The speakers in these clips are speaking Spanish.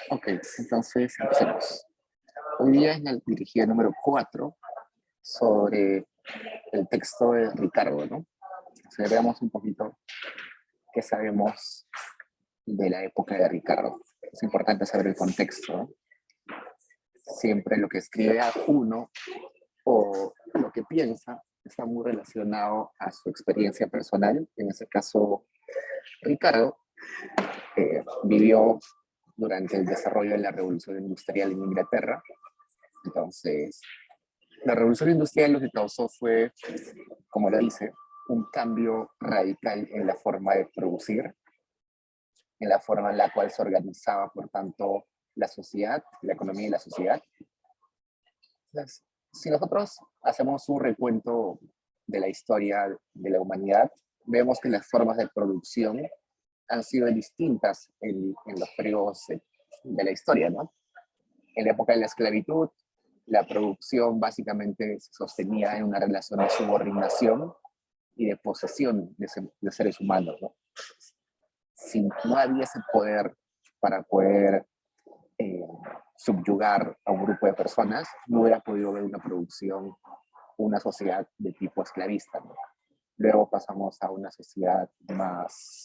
Ok, entonces empecemos. Hoy día es la dirigida número 4 sobre el texto de Ricardo, ¿no? O sea, veamos un poquito qué sabemos de la época de Ricardo. Es importante saber el contexto, ¿no? Siempre lo que escribe a uno o lo que piensa está muy relacionado a su experiencia personal. En ese caso, Ricardo vivió durante el desarrollo de la Revolución Industrial en Inglaterra. Entonces, la Revolución Industrial lo que causó fue, como lo dice, un cambio radical en la forma de producir, en la forma en la cual se organizaba, por tanto, la sociedad, la economía y la sociedad. Entonces, si nosotros hacemos un recuento de la historia de la humanidad, vemos que las formas de producción han sido distintas en los periodos de la historia, ¿no? En la época de la esclavitud, la producción básicamente se sostenía en una relación de subordinación y de posesión de seres humanos, ¿no? Si no había ese poder para poder eh, subyugar a un grupo de personas, no hubiera podido haber una producción, una sociedad de tipo esclavista, ¿no? Luego pasamos a una sociedad más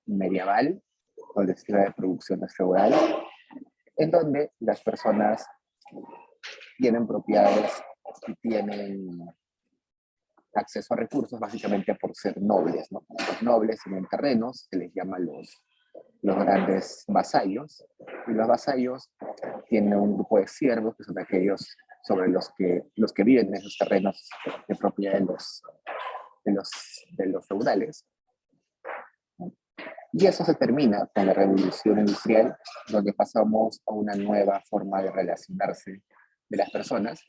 medieval, donde el estilo de producción es feudal, en donde las personas tienen propiedades y tienen acceso a recursos básicamente por ser nobles, ¿no? Los nobles tienen terrenos, se les llama los grandes vasallos, y los vasallos tienen un grupo de siervos, que son aquellos sobre los que viven en esos terrenos de propiedad de los feudales. Y eso se termina con la Revolución Industrial, donde pasamos a una nueva forma de relacionarse de las personas.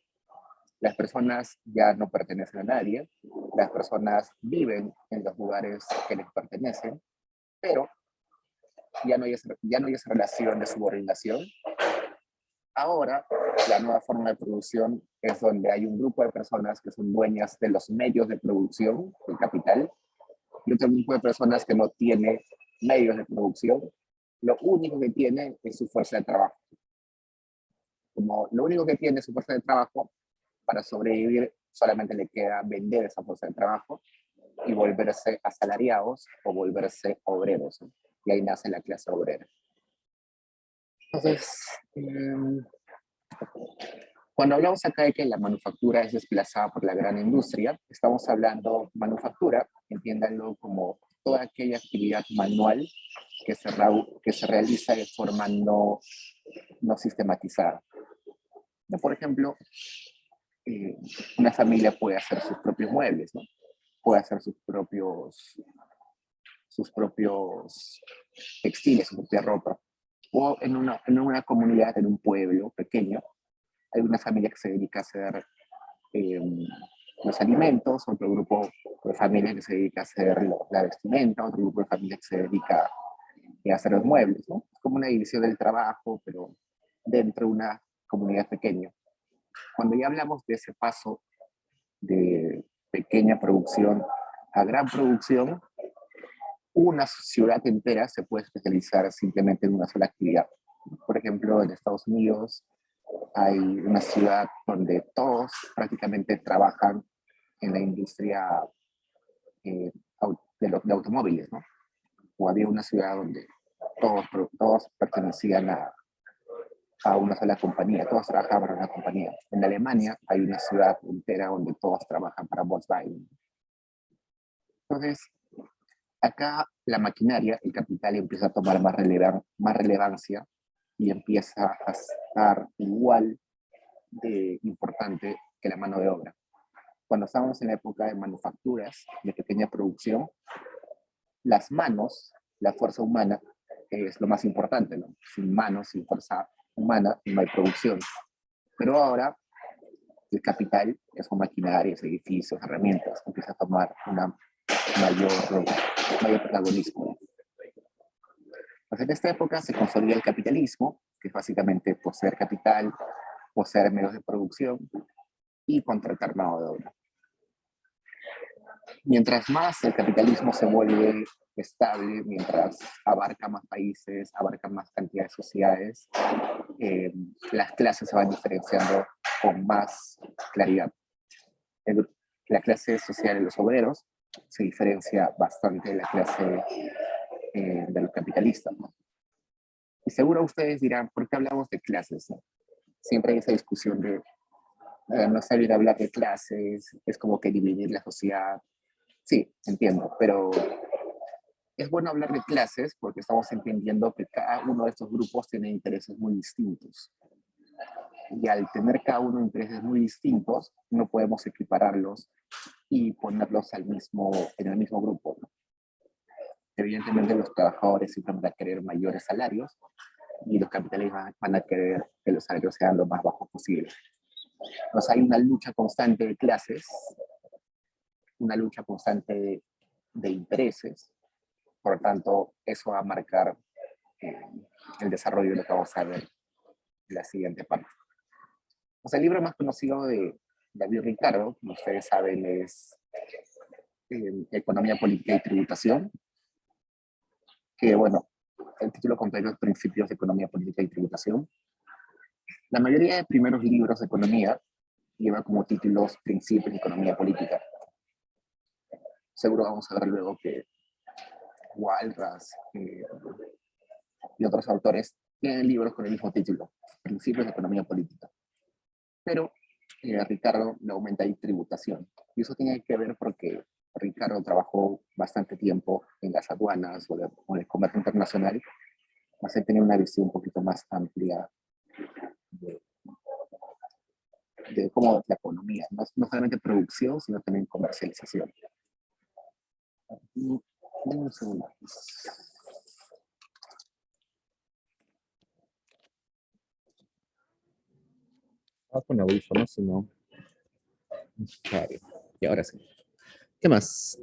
Las personas ya no pertenecen a nadie, las personas viven en los lugares que les pertenecen, pero ya no hay esa relación de subordinación. Ahora, la nueva forma de producción es donde hay un grupo de personas que son dueñas de los medios de producción, del capital, y otro grupo de personas que no tiene medios de producción. Lo único que tiene es su fuerza de trabajo. Como lo único que tiene es su fuerza de trabajo, para sobrevivir solamente le queda vender esa fuerza de trabajo y volverse asalariados o volverse obreros, ¿no? Y ahí nace la clase obrera. Entonces, cuando hablamos acá de que la manufactura es desplazada por la gran industria, estamos hablando manufactura, entiéndanlo como toda aquella actividad manual que se realiza de forma no sistematizada. Por ejemplo, una familia puede hacer sus propios muebles, ¿no? Puede hacer sus propios textiles, su propia ropa. O en una comunidad, en un pueblo pequeño, hay una familia que se dedica a hacer eh, los alimentos, otro grupo de familia que se dedica a hacer la vestimenta, otro grupo de familia que se dedica a hacer los muebles, ¿no? Es como una división del trabajo, pero dentro de una comunidad pequeña. Cuando ya hablamos de ese paso de pequeña producción a gran producción, una ciudad entera se puede especializar simplemente en una sola actividad. Por ejemplo, en Estados Unidos hay una ciudad donde todos prácticamente trabajan en la industria de automóviles, ¿no? O había una ciudad donde todos pertenecían a una sola compañía, todos trabajaban para una compañía. En Alemania hay una ciudad entera donde todos trabajan para Volkswagen. Entonces, acá la maquinaria, el capital empieza a tomar más relevancia y empieza a estar igual de importante que la mano de obra. Cuando estamos en la época de manufacturas, de pequeña producción, las manos, la fuerza humana, es lo más importante, ¿no? Sin manos, sin fuerza humana, no hay producción. Pero ahora el capital, que son maquinarias, edificios, herramientas, empieza a tomar una mayor protagonismo. Pues en esta época se consolida el capitalismo, que es básicamente poseer capital, poseer medios de producción y contratar mano de obra. Mientras más el capitalismo se vuelve estable mientras abarca más países, abarca más cantidad de sociedades, las clases se van diferenciando con más claridad. El- la clase social de los obreros se diferencia bastante de la clase de los capitalistas, ¿no? Y seguro ustedes dirán, ¿por qué hablamos de clases, no? Siempre hay esa discusión de no salir a hablar de clases, es como que dividir la sociedad. Sí, entiendo, pero es bueno hablar de clases porque estamos entendiendo que cada uno de estos grupos tiene intereses muy distintos. Y al tener cada uno intereses muy distintos, no podemos equipararlos y ponerlos en el mismo grupo, ¿no? Evidentemente los trabajadores siempre van a querer mayores salarios y los capitalistas van a querer que los salarios sean lo más bajos posible. Entonces hay una lucha constante de clases, una lucha constante de intereses, por lo tanto eso va a marcar eh, el desarrollo de lo que vamos a ver en la siguiente parte. O sea, el libro más conocido de David Ricardo, como ustedes saben, es Economía Política y Tributación, que bueno, el título completo es Principios de Economía Política y Tributación. La mayoría de primeros libros de economía lleva como títulos Principios de Economía Política. Seguro vamos a ver luego que Walras y otros autores tienen libros con el mismo título, Principios de Economía Política. Pero Ricardo le aumenta ahí tributación. Y eso tiene que ver porque Ricardo trabajó bastante tiempo en las aduanas o en el comercio internacional, más de tener una visión un poquito más amplia de, de cómo la economía, no solamente producción, sino también comercialización. Dame un segundo. Con audífonos, si no. Claro. Y ahora sí. ¿Qué más?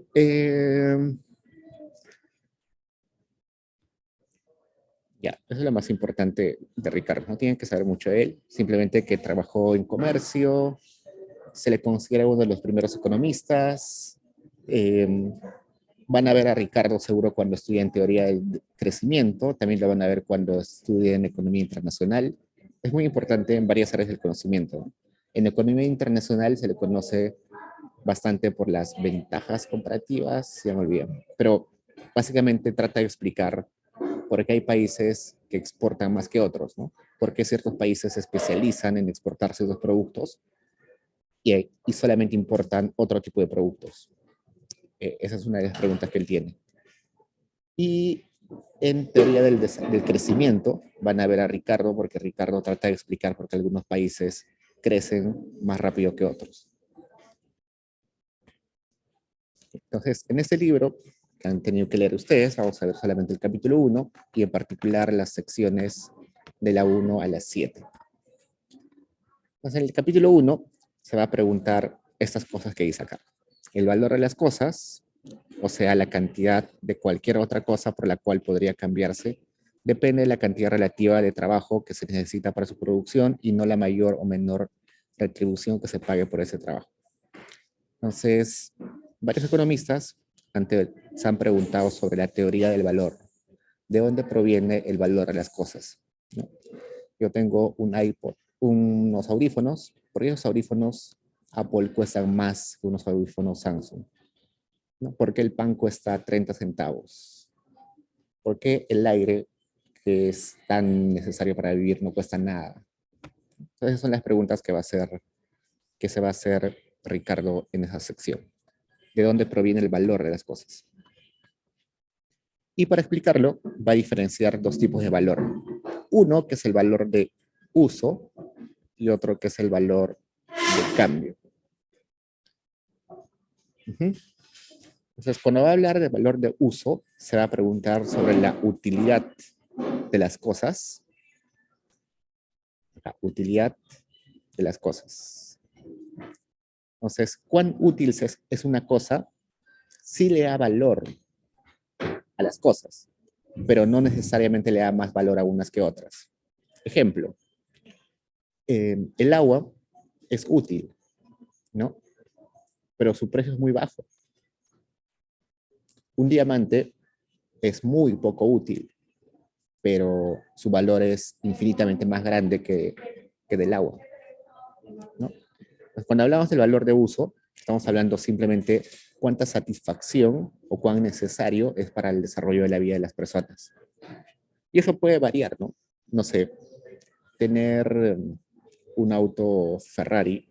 Ya, eso es lo más importante de Ricardo. No tienen que saber mucho de él, simplemente que trabajó en comercio, se le considera uno de los primeros economistas. Eh, Van a ver a Ricardo seguro cuando estudien teoría del crecimiento, también lo van a ver cuando estudien economía internacional. Es muy importante en varias áreas del conocimiento, ¿no? En economía internacional se le conoce bastante por las ventajas comparativas, ya me olvidé, pero básicamente trata de explicar por qué hay países que exportan más que otros, ¿no? Por qué ciertos países se especializan en exportar ciertos productos y solamente importan otro tipo de productos. Esa es una de las preguntas que él tiene. Y en teoría del crecimiento van a ver a Ricardo, porque Ricardo trata de explicar por qué algunos países crecen más rápido que otros. Entonces, en este libro que han tenido que leer ustedes, vamos a ver solamente el capítulo 1 y en particular las secciones de la 1 a la 7. Entonces, en el capítulo 1 se va a preguntar estas cosas que dice acá. El valor de las cosas, o sea, la cantidad de cualquier otra cosa por la cual podría cambiarse, depende de la cantidad relativa de trabajo que se necesita para su producción y no la mayor o menor retribución que se pague por ese trabajo. Entonces, varios economistas se han preguntado sobre la teoría del valor. ¿De dónde proviene el valor de las cosas? ¿No? Yo tengo un iPod, unos audífonos, por esos audífonos Apple cuestan más que unos audífonos Samsung, ¿no? ¿Por qué el pan cuesta 30 centavos? ¿Por qué el aire, que es tan necesario para vivir, no cuesta nada? Entonces, esas son las preguntas que se va a hacer Ricardo en esa sección. ¿De dónde proviene el valor de las cosas? Y para explicarlo, va a diferenciar dos tipos de valor. Uno, que es el valor de uso, y otro, que es el valor de cambio. Entonces, cuando va a hablar de valor de uso, se va a preguntar sobre la utilidad de las cosas. La utilidad de las cosas. Entonces, ¿cuán útil es una cosa si le da valor a las cosas, pero no necesariamente le da más valor a unas que otras? Ejemplo, el agua es útil, ¿no? Pero su precio es muy bajo. Un diamante es muy poco útil, pero su valor es infinitamente más grande que del agua, ¿no? Pues cuando hablamos del valor de uso, estamos hablando simplemente cuánta satisfacción o cuán necesario es para el desarrollo de la vida de las personas. Y eso puede variar, ¿no? No sé, tener un auto Ferrari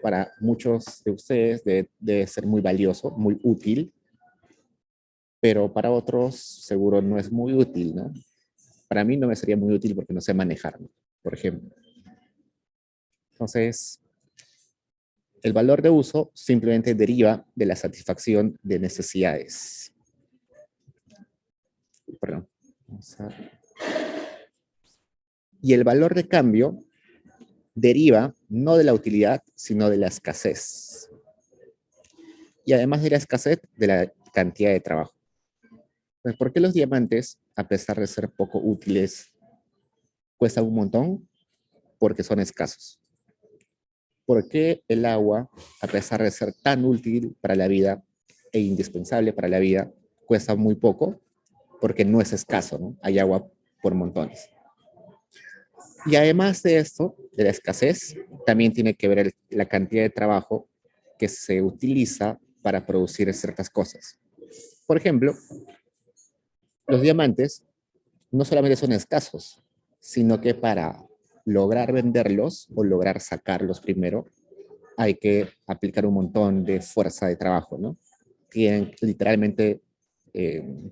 para muchos de ustedes debe ser muy valioso, muy útil, pero para otros seguro no es muy útil, ¿no? Para mí no me sería muy útil porque no sé manejar, ¿no? Por ejemplo. Entonces, el valor de uso simplemente deriva de la satisfacción de necesidades. Perdón. Y el valor de cambio deriva no de la utilidad, sino de la escasez. Y además de la escasez, de la cantidad de trabajo. Entonces, ¿por qué los diamantes, a pesar de ser poco útiles, cuestan un montón? Porque son escasos. ¿Por qué el agua, a pesar de ser tan útil para la vida e indispensable para la vida, cuesta muy poco? Porque no es escaso, ¿no? Hay agua por montones. Y además de esto, de la escasez, también tiene que ver la cantidad de trabajo que se utiliza para producir ciertas cosas. Por ejemplo, los diamantes no solamente son escasos, sino que para lograr venderlos o lograr sacarlos primero, hay que aplicar un montón de fuerza de trabajo, ¿no? Tienen literalmente eh,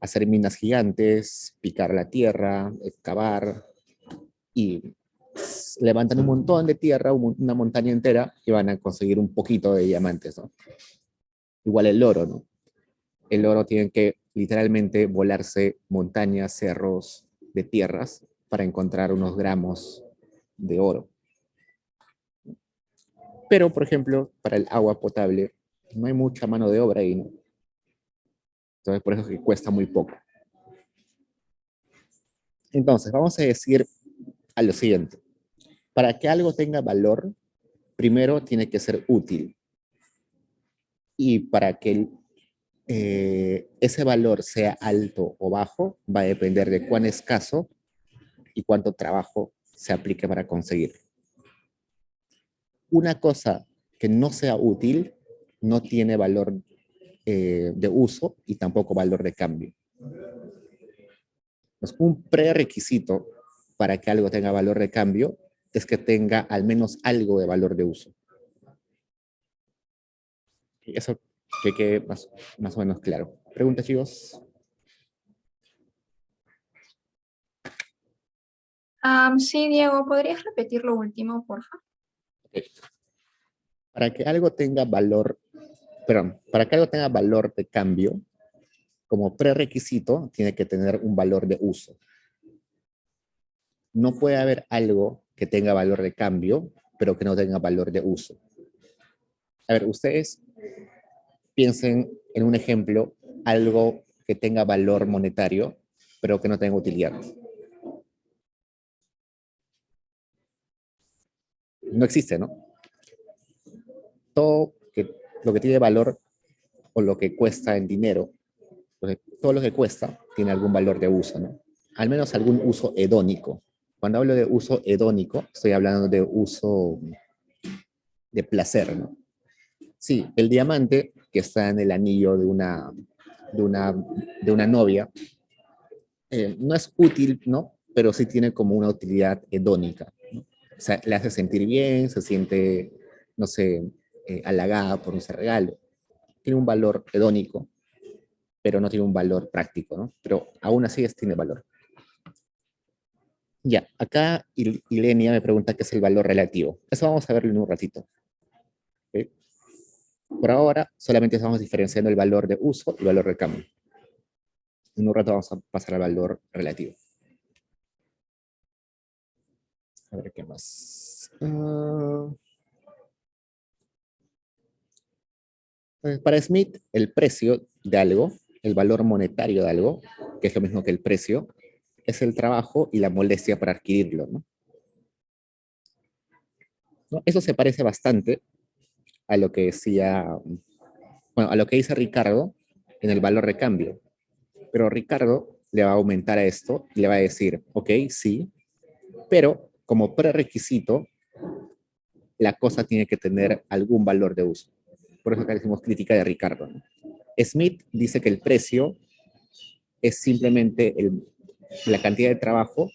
hacer minas gigantes, picar la tierra, excavar y levantan un montón de tierra, una montaña entera, y van a conseguir un poquito de diamantes, ¿no? Igual el oro, ¿no? El oro tiene que literalmente volarse montañas, cerros de tierras para encontrar unos gramos de oro. Pero, por ejemplo, para el agua potable no hay mucha mano de obra ahí, ¿no? Entonces, por eso es que cuesta muy poco. Entonces, vamos a decir a lo siguiente. Para que algo tenga valor, primero tiene que ser útil. Y para que ese valor sea alto o bajo, va a depender de cuán escaso y cuánto trabajo se aplique para conseguir. Una cosa que no sea útil no tiene valor de uso y tampoco valor de cambio. Entonces, un prerequisito para que algo tenga valor de cambio es que tenga al menos algo de valor de uso. Y eso que quede más o menos claro. ¿Preguntas, chicos? Sí, Diego, ¿podrías repetir lo último, por favor? Okay. Para que algo tenga valor, perdón, para que algo tenga valor de cambio, como prerequisito, tiene que tener un valor de uso. No puede haber algo que tenga valor de cambio, pero que no tenga valor de uso. A ver, ustedes piensen en un ejemplo, algo que tenga valor monetario, pero que no tenga utilidad. No existe, ¿no? Todo lo que tiene valor o lo que cuesta en dinero, todo lo que cuesta tiene algún valor de uso, ¿no? Al menos algún uso hedónico. Cuando hablo de uso hedónico, estoy hablando de uso de placer, ¿no? Sí, el diamante que está en el anillo de una, de una novia no es útil, ¿no? Pero sí tiene como una utilidad hedónica, ¿no? O sea, le hace sentir bien, se siente, no sé, halagada por ese regalo. Tiene un valor hedónico, pero no tiene un valor práctico, ¿no? Pero aún así tiene valor. Ya, acá Ilenia me pregunta qué es el valor relativo. Eso vamos a verlo en un ratito. ¿Okay? Por ahora, solamente estamos diferenciando el valor de uso y el valor de cambio. En un rato vamos a pasar al valor relativo. A ver qué más. Para Smith, el precio de algo, el valor monetario de algo, que es lo mismo que el precio, es el trabajo y la molestia para adquirirlo, ¿no? ¿No? Eso se parece bastante a lo que decía, bueno, a lo que dice Ricardo en el valor de cambio. Pero Ricardo le va a aumentar a esto y le va a decir, ok, sí, pero como prerequisito, la cosa tiene que tener algún valor de uso. Por eso acá decimos crítica de Ricardo, ¿no? Smith dice que el precio es simplemente la cantidad de trabajo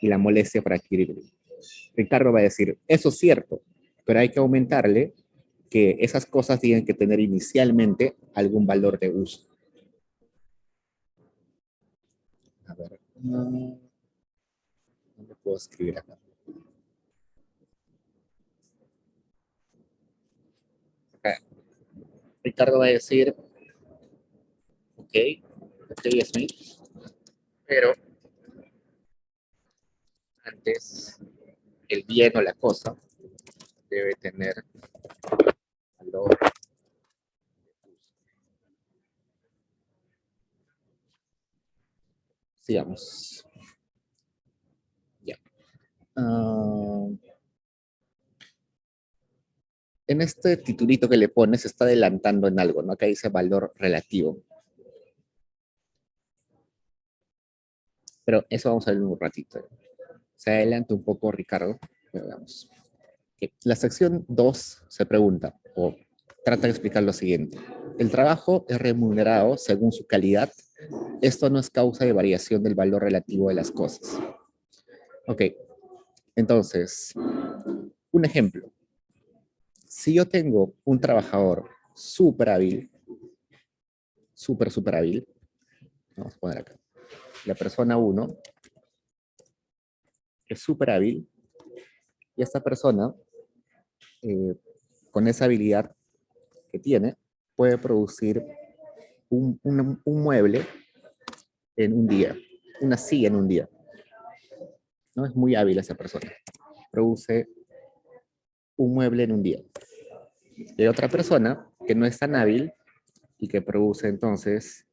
y la molestia para adquirirlo. Ricardo va a decir, eso es cierto, pero hay que aumentarle que esas cosas tienen que tener inicialmente algún valor de uso. A ver, no lo puedo escribir acá. Acá. Ricardo va a decir, ok, Smith, pero antes el bien o la cosa debe tener valor. Sigamos. Ya. En este titulito que le pones se está adelantando en algo, ¿no? Acá dice valor relativo. Pero eso vamos a ver en un ratito. Se adelanta un poco Ricardo. Pero veamos. La sección 2 se pregunta, o trata de explicar lo siguiente. El trabajo es remunerado según su calidad. Esto no es causa de variación del valor relativo de las cosas. Ok, entonces, un ejemplo. Si yo tengo un trabajador súper hábil, súper hábil, vamos a poner acá, la persona 1 es súper hábil, y esta persona, con esa habilidad que tiene, puede producir un mueble en un día, una silla en un día. ¿No? Es muy hábil esa persona. Produce un mueble en un día. Y hay otra persona que no es tan hábil y que produce entonces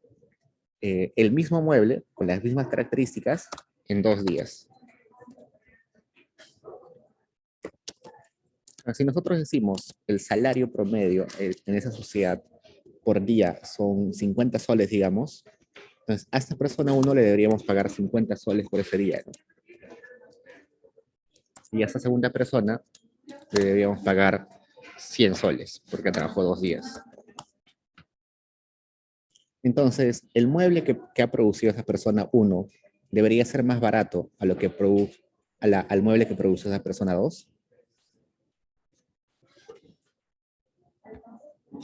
el mismo mueble con las mismas características en 2 días. Si nosotros decimos el salario promedio en esa sociedad por día son 50 soles, digamos, entonces a esta persona uno le deberíamos pagar 50 soles por ese día, ¿no? Y a esta segunda persona le deberíamos pagar 100 soles porque trabajó 2 días. Entonces, el mueble que ha producido esa persona 1 debería ser más barato a lo que al mueble que produce esa persona 2.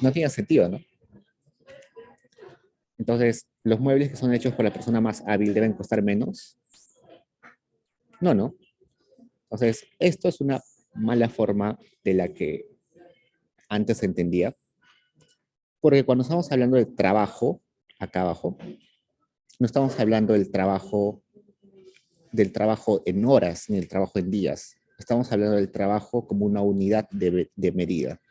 No tiene sentido, ¿no? Entonces, ¿los muebles que son hechos por la persona más hábil deben costar menos? No, no. Entonces, esto es una mala forma de la que antes se entendía, porque cuando estamos hablando de trabajo, acá abajo, no estamos hablando del trabajo en horas ni del trabajo en días. Estamos hablando del trabajo como una unidad de medida.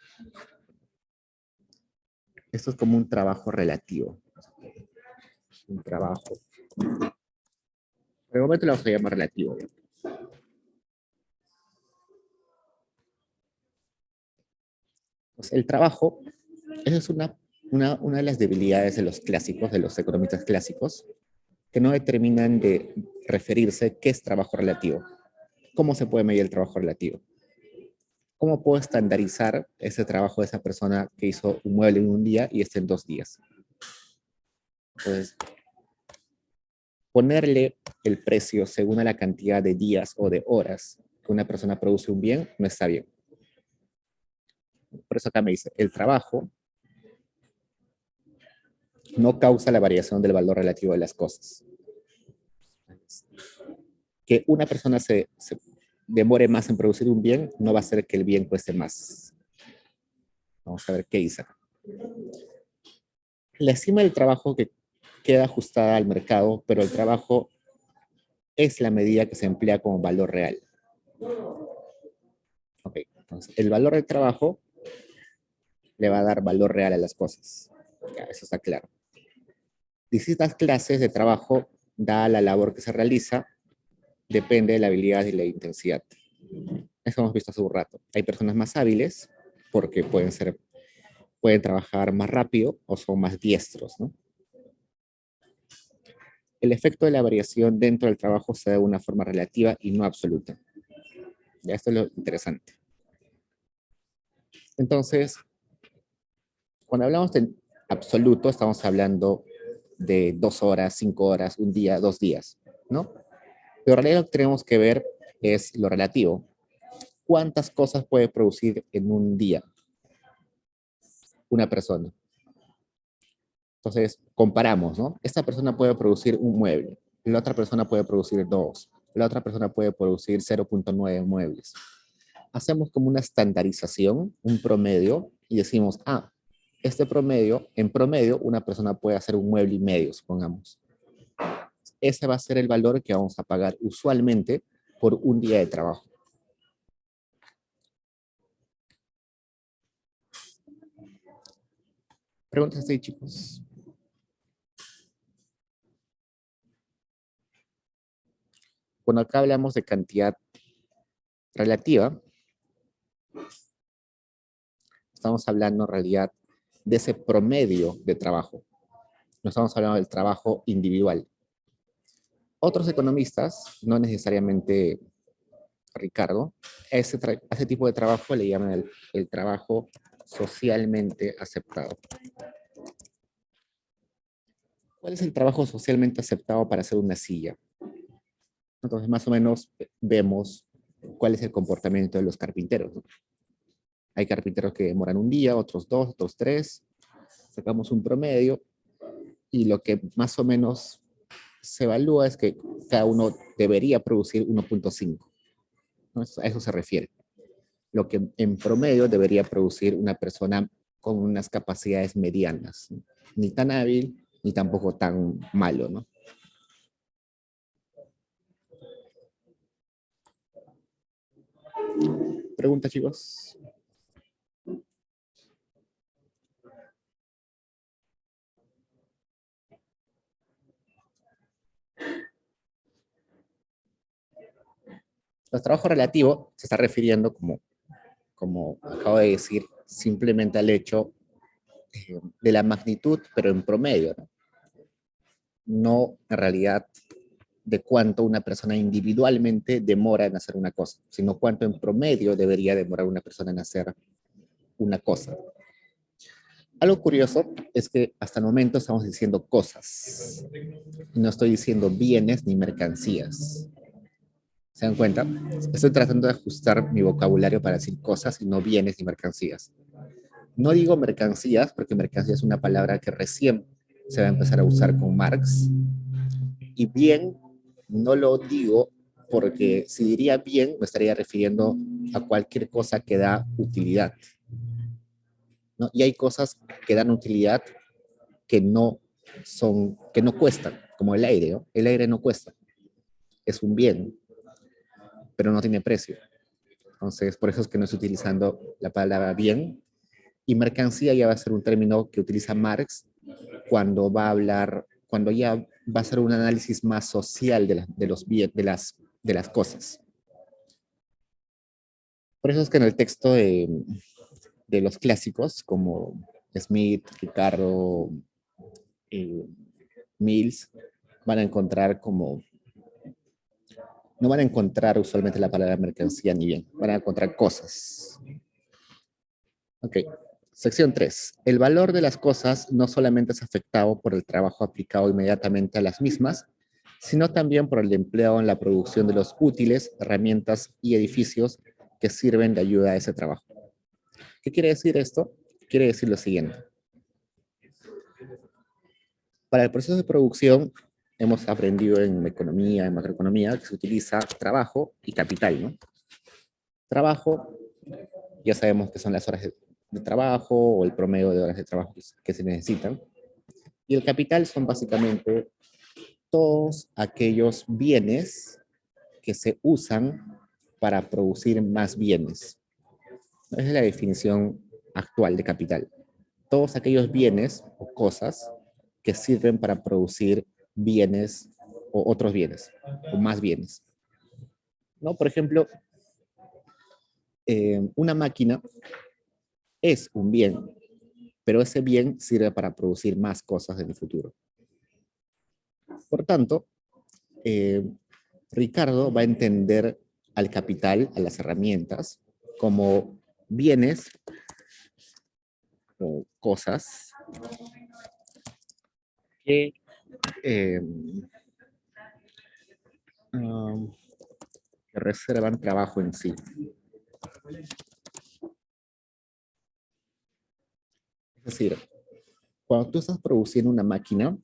Esto es como un trabajo relativo. Un trabajo. Por el momento lo vamos a llamar relativo. Pues el trabajo, esa es una de las debilidades de los clásicos, de los economistas clásicos, que no determinan de referirse qué es trabajo relativo. ¿Cómo se puede medir el trabajo relativo? ¿Cómo puedo estandarizar ese trabajo de esa persona que hizo un mueble en un día y este en 2 días? Entonces, ponerle el precio según a la cantidad de días o de horas que una persona produce un bien no está bien. Por eso acá me dice, el trabajo no causa la variación del valor relativo de las cosas. Que una persona se demore más en producir un bien no va a hacer que el bien cueste más. Vamos a ver qué dice. La estima del trabajo que queda ajustada al mercado, pero el trabajo es la medida que se emplea como valor real. Ok, entonces el valor del trabajo le va a dar valor real a las cosas. Ya, eso está claro. Distintas clases de trabajo, dada la labor que se realiza, depende de la habilidad y la intensidad. Eso hemos visto hace un rato. Hay personas más hábiles porque pueden trabajar más rápido o son más diestros, ¿no? el efecto de la variación dentro del trabajo se da de una forma relativa y no absoluta. Ya, esto es lo interesante. Entonces, cuando hablamos de absoluto, estamos hablando de 2 horas, 5 horas, un día, 2 días, ¿no? Pero en realidad lo que tenemos que ver es lo relativo. ¿Cuántas cosas puede producir en un día una persona? Entonces, comparamos, ¿no? Esta persona puede producir un mueble, la otra persona puede producir 2, la otra persona puede producir 0.9 muebles. Hacemos como una estandarización, un promedio, y decimos, este promedio, en promedio, una persona puede hacer un mueble y medio, supongamos. Ese va a ser el valor que vamos a pagar usualmente por un día de trabajo. Preguntas ahí, chicos. Cuando acá hablamos de cantidad relativa, estamos hablando en realidad de ese promedio de trabajo. No estamos hablando del trabajo individual. Otros economistas, no necesariamente Ricardo, a ese tipo de trabajo le llaman el trabajo socialmente aceptado. ¿Cuál es el trabajo socialmente aceptado para hacer una silla? Entonces, más o menos vemos cuál es el comportamiento de los carpinteros, ¿no? Hay carpinteros que demoran un día, otros 2, otros 3. Sacamos un promedio y lo que más o menos se evalúa es que cada uno debería producir 1.5. ¿No? A eso se refiere. Lo que en promedio debería producir una persona con unas capacidades medianas, ¿no? Ni tan hábil, ni tampoco tan malo, ¿no? ¿Preguntas, chicos? El trabajo relativo se está refiriendo, como acabo de decir, simplemente al hecho de la magnitud, pero en promedio, ¿no? No en realidad de cuánto una persona individualmente demora en hacer una cosa, sino cuánto en promedio debería demorar una persona en hacer una cosa. Algo curioso es que hasta el momento estamos diciendo cosas. No estoy diciendo bienes ni mercancías. ¿Se dan cuenta? Estoy tratando de ajustar mi vocabulario para decir cosas y no bienes ni mercancías. No digo mercancías porque mercancía es una palabra que recién se va a empezar a usar con Marx. Y bien, no lo digo porque si diría bien, me estaría refiriendo a cualquier cosa que da utilidad, ¿no? Y hay cosas que dan utilidad que no cuestan, como el aire, ¿no? El aire no cuesta, es un bien, pero no tiene precio. Entonces, por eso es que no estoy utilizando la palabra bien. Y mercancía ya va a ser un término que utiliza Marx cuando va a hablar, cuando ya va a ser un análisis más social de las cosas. Por eso es que en el texto de los clásicos, como Smith, Ricardo, Mills, van a encontrar no van a encontrar usualmente la palabra mercancía ni bien, van a encontrar cosas. Ok, sección 3. El valor de las cosas no solamente es afectado por el trabajo aplicado inmediatamente a las mismas, sino también por el empleo en la producción de los útiles, herramientas y edificios que sirven de ayuda a ese trabajo. ¿Qué quiere decir esto? Quiere decir lo siguiente. Para el proceso de producción, hemos aprendido en economía, en macroeconomía, que se utiliza trabajo y capital, ¿no? Trabajo, ya sabemos que son las horas de trabajo o el promedio de horas de trabajo que se necesitan. Y el capital son básicamente todos aquellos bienes que se usan para producir más bienes. Esa es la definición actual de capital. Todos aquellos bienes o cosas que sirven para producir bienes o otros bienes, o más bienes. ¿No? Por ejemplo, una máquina es un bien, pero ese bien sirve para producir más cosas en el futuro. Por tanto, Ricardo va a entender al capital, a las herramientas, como bienes o cosas que, eh, um, que reservan trabajo en sí. Es decir, cuando tú estás produciendo una máquina,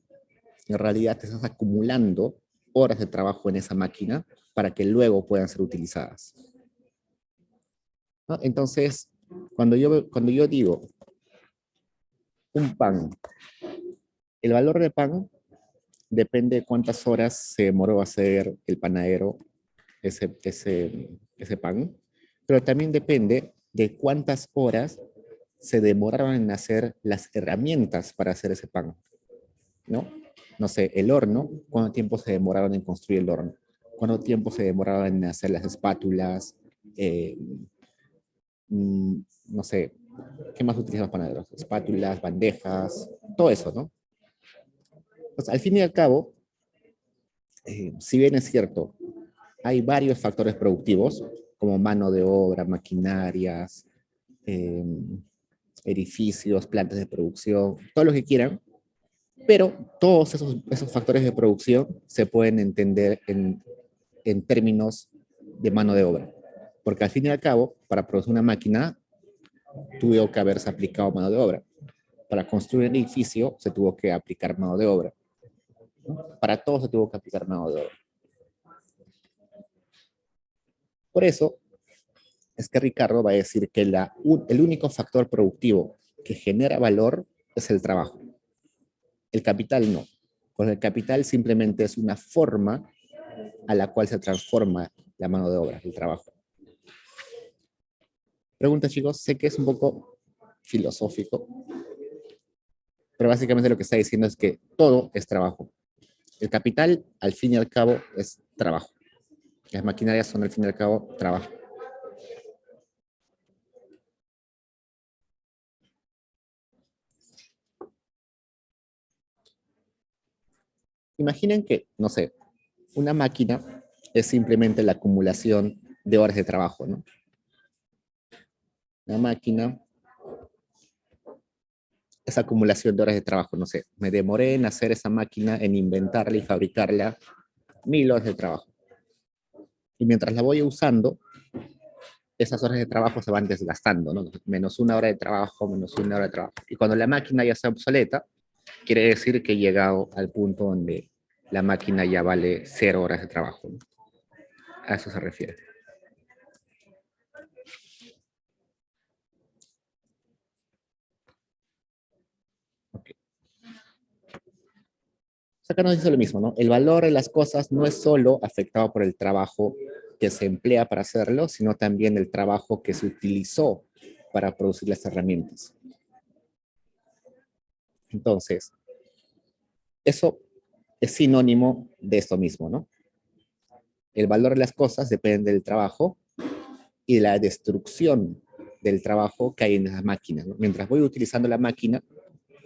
en realidad te estás acumulando horas de trabajo en esa máquina para que luego puedan ser utilizadas, ¿no? Entonces, cuando yo digo un pan, el valor de pan depende de cuántas horas se demoró a hacer el panadero ese pan, pero también depende de cuántas horas se demoraron en hacer las herramientas para hacer ese pan, ¿no? No sé, el horno, ¿cuánto tiempo se demoraron en construir el horno? ¿Cuánto tiempo se demoraron en hacer las espátulas? Eh, no sé, ¿qué más utilizan los panaderos? Espátulas, bandejas, todo eso, ¿no? Pues, al fin y al cabo, si bien es cierto, hay varios factores productivos, como mano de obra, maquinarias, eh, edificios, plantas de producción, todo lo que quieran, pero todos esos factores de producción se pueden entender en términos de mano de obra. Porque al fin y al cabo, para producir una máquina, tuvo que haberse aplicado mano de obra. Para construir un edificio, se tuvo que aplicar mano de obra. Para todo se tuvo que aplicar mano de obra. Por eso es que Ricardo va a decir que el único factor productivo que genera valor es el trabajo. El capital no. Pues el capital simplemente es una forma a la cual se transforma la mano de obra, el trabajo. Pregunta, chicos, sé que es un poco filosófico, pero básicamente lo que está diciendo es que todo es trabajo. El capital, al fin y al cabo, es trabajo. Las maquinarias son, al fin y al cabo, trabajo. Imaginen que, no sé, una máquina es simplemente la acumulación de horas de trabajo, ¿no? La máquina es acumulación de horas de trabajo, no sé. Me demoré en hacer esa máquina, en inventarla y fabricarla 1000 horas de trabajo. Y mientras la voy usando, esas horas de trabajo se van desgastando, ¿no? Menos una hora de trabajo, menos una hora de trabajo. Y cuando la máquina ya está obsoleta, quiere decir que he llegado al punto donde la máquina ya vale 0 horas de trabajo, ¿no? A eso se refiere. Okay. Acá nos dice lo mismo, ¿no? El valor de las cosas no es solo afectado por el trabajo que se emplea para hacerlo, sino también el trabajo que se utilizó para producir las herramientas. Entonces, eso es sinónimo de esto mismo, ¿no? El valor de las cosas depende del trabajo y de la destrucción del trabajo que hay en las máquinas, ¿no? Mientras voy utilizando la máquina,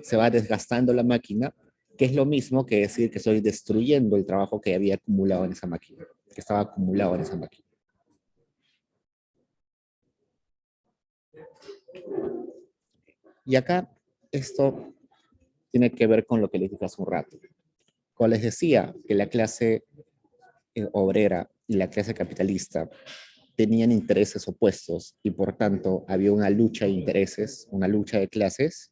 se va desgastando la máquina, que es lo mismo que decir que estoy destruyendo el trabajo que había acumulado en esa máquina, que estaba acumulado en esa máquina. Y acá esto tiene que ver con lo que les dije hace un rato. Como les decía, que la clase obrera y la clase capitalista tenían intereses opuestos y por tanto había una lucha de intereses, una lucha de clases,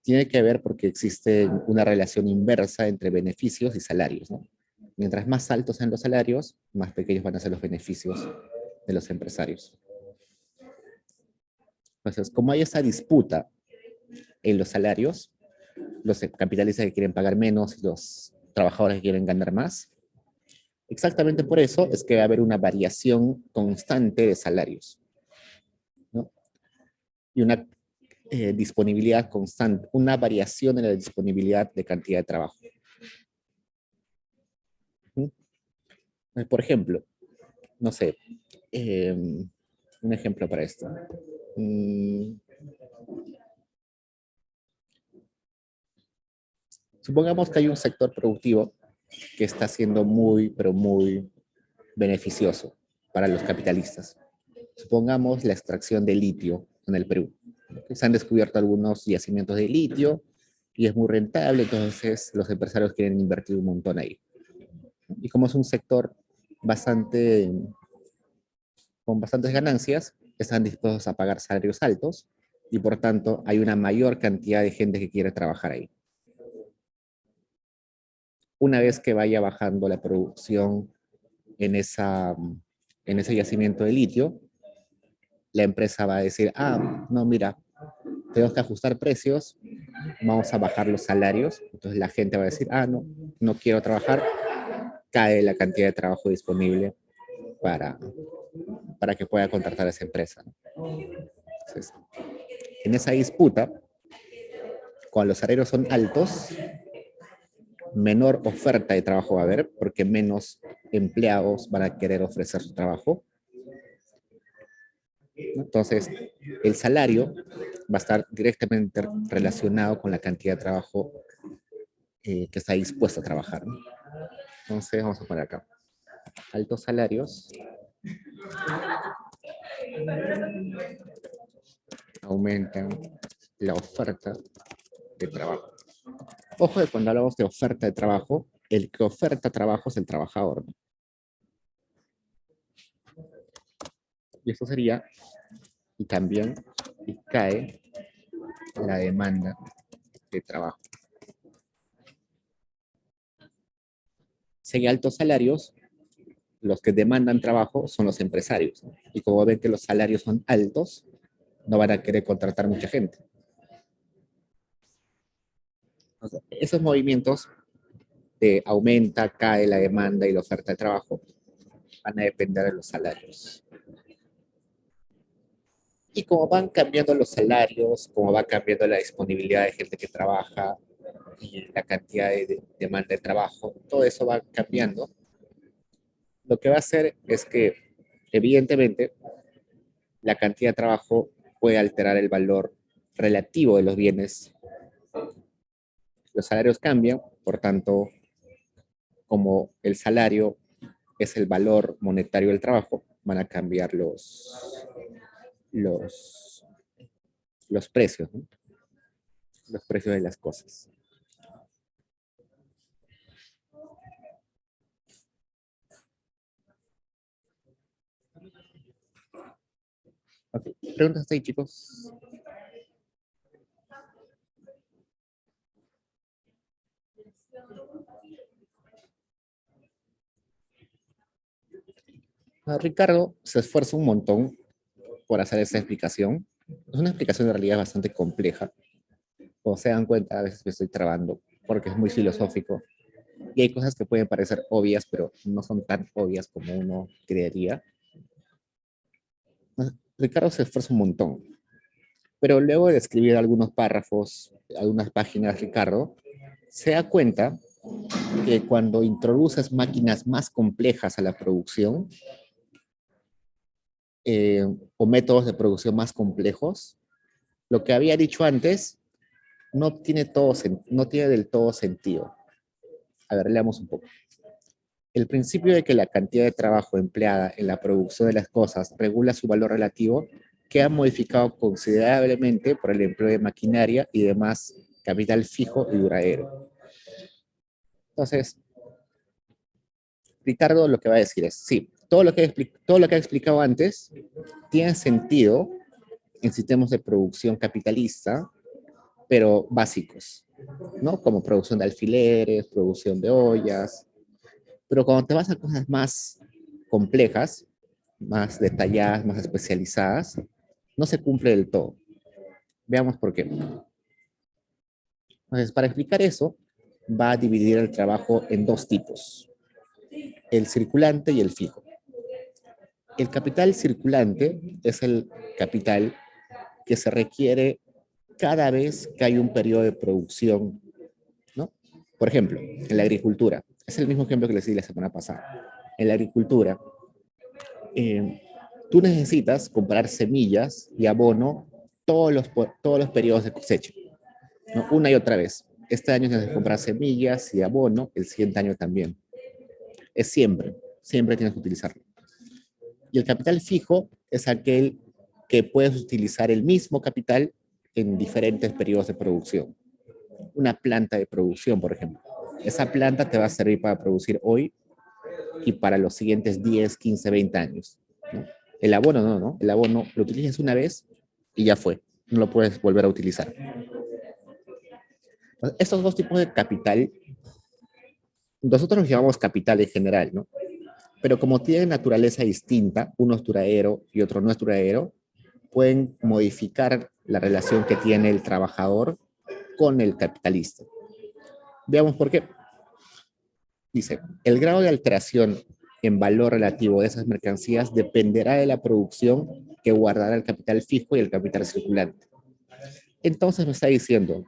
tiene que ver porque existe una relación inversa entre beneficios y salarios, ¿no? Mientras más altos sean los salarios, más pequeños van a ser los beneficios de los empresarios. Entonces, como hay esa disputa en los salarios, los capitalistas que quieren pagar menos, los trabajadores que quieren ganar más, exactamente por eso es que va a haber una variación constante de salarios, ¿no? Y una disponibilidad constante, una variación en la disponibilidad de cantidad de trabajo. Por ejemplo, no sé, un ejemplo para esto. Supongamos que hay un sector productivo que está siendo muy, pero muy beneficioso para los capitalistas. Supongamos la extracción de litio en el Perú. Se han descubierto algunos yacimientos de litio y es muy rentable, entonces los empresarios quieren invertir un montón ahí. Y como es un sector bastante, con bastantes ganancias, están dispuestos a pagar salarios altos y por tanto hay una mayor cantidad de gente que quiere trabajar ahí. Una vez que vaya bajando la producción en ese yacimiento de litio, la empresa va a decir, no, mira, tenemos que ajustar precios, vamos a bajar los salarios. Entonces la gente va a decir, no, no quiero trabajar, cae la cantidad de trabajo disponible para que pueda contratar a esa empresa. Entonces, en esa disputa, cuando los salarios son altos, menor oferta de trabajo va a haber, porque menos empleados van a querer ofrecer su trabajo. Entonces, el salario va a estar directamente relacionado con la cantidad de trabajo que está dispuesto a trabajar, ¿no? Entonces, vamos a poner acá. Altos salarios aumentan la oferta de trabajo. Ojo de cuando hablamos de oferta de trabajo, el que oferta trabajo es el trabajador, ¿no? Y eso sería, y también cae la demanda de trabajo. Si hay altos salarios, los que demandan trabajo son los empresarios, ¿no? Y como ven que los salarios son altos, no van a querer contratar mucha gente. Entonces, esos movimientos de aumenta, cae la demanda y la oferta de trabajo van a depender de los salarios. Y como van cambiando los salarios, como va cambiando la disponibilidad de gente que trabaja y la cantidad de demanda de trabajo, todo eso va cambiando. Lo que va a hacer es que, evidentemente, la cantidad de trabajo puede alterar el valor relativo de los bienes. Los salarios cambian, por tanto, como el salario es el valor monetario del trabajo, van a cambiar los, los precios, ¿no? Los precios de las cosas. Okay. ¿Preguntas ahí, chicos? Ricardo se esfuerza un montón por hacer esa explicación. Es una explicación en realidad bastante compleja. Como se dan cuenta, a veces me estoy trabando porque es muy filosófico. Y hay cosas que pueden parecer obvias, pero no son tan obvias como uno creería. Ricardo se esfuerza un montón. Pero luego de escribir algunos párrafos, algunas páginas, Ricardo se da cuenta que cuando introduces máquinas más complejas a la producción, o métodos de producción más complejos, lo que había dicho antes no tiene, no tiene del todo sentido. A ver, leamos un poco. El principio de que la cantidad de trabajo empleada en la producción de las cosas regula su valor relativo queda modificado considerablemente por el empleo de maquinaria y demás capital fijo y duradero. Entonces, Ricardo lo que va a decir es, sí, todo lo que ha explicado antes tiene sentido en sistemas de producción capitalista, pero básicos, ¿no? Como producción de alfileres, producción de ollas. Pero cuando te vas a cosas más complejas, más detalladas, más especializadas, no se cumple del todo. Veamos por qué. Entonces, para explicar eso, va a dividir el trabajo en dos tipos, el circulante y el fijo. El capital circulante es el capital que se requiere cada vez que hay un periodo de producción, ¿no? Por ejemplo, en la agricultura, es el mismo ejemplo que les di la semana pasada. En la agricultura, tú necesitas comprar semillas y abono todos los periodos de cosecha, ¿no? Una y otra vez. Este año tienes que comprar semillas y abono, el siguiente año también. Es siempre, siempre tienes que utilizarlo. Y el capital fijo es aquel que puedes utilizar el mismo capital en diferentes periodos de producción. Una planta de producción, por ejemplo. Esa planta te va a servir para producir hoy y para los siguientes 10, 15, 20 años, ¿no? El abono no, ¿no? El abono lo utilizas una vez y ya fue. No lo puedes volver a utilizar. Entonces, estos dos tipos de capital, nosotros los llamamos capital en general, ¿no? Pero como tienen naturaleza distinta, uno es duradero y otro no es duradero, pueden modificar la relación que tiene el trabajador con el capitalista. Veamos por qué. Dice, el grado de alteración en valor relativo de esas mercancías dependerá de la producción que guardará el capital fijo y el capital circulante. Entonces me está diciendo,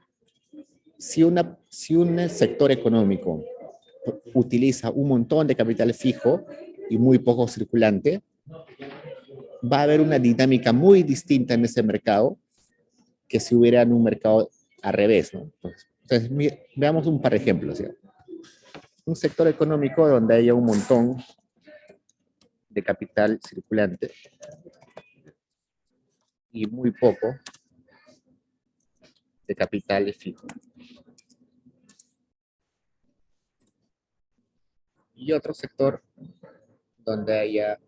si un sector económico utiliza un montón de capital fijo y muy poco circulante, va a haber una dinámica muy distinta en ese mercado que si hubiera en un mercado al revés, ¿no? Entonces veamos un par de ejemplos, ¿sí? Un sector económico donde haya un montón de capital circulante y muy poco de capital fijo. Y otro sector donde haya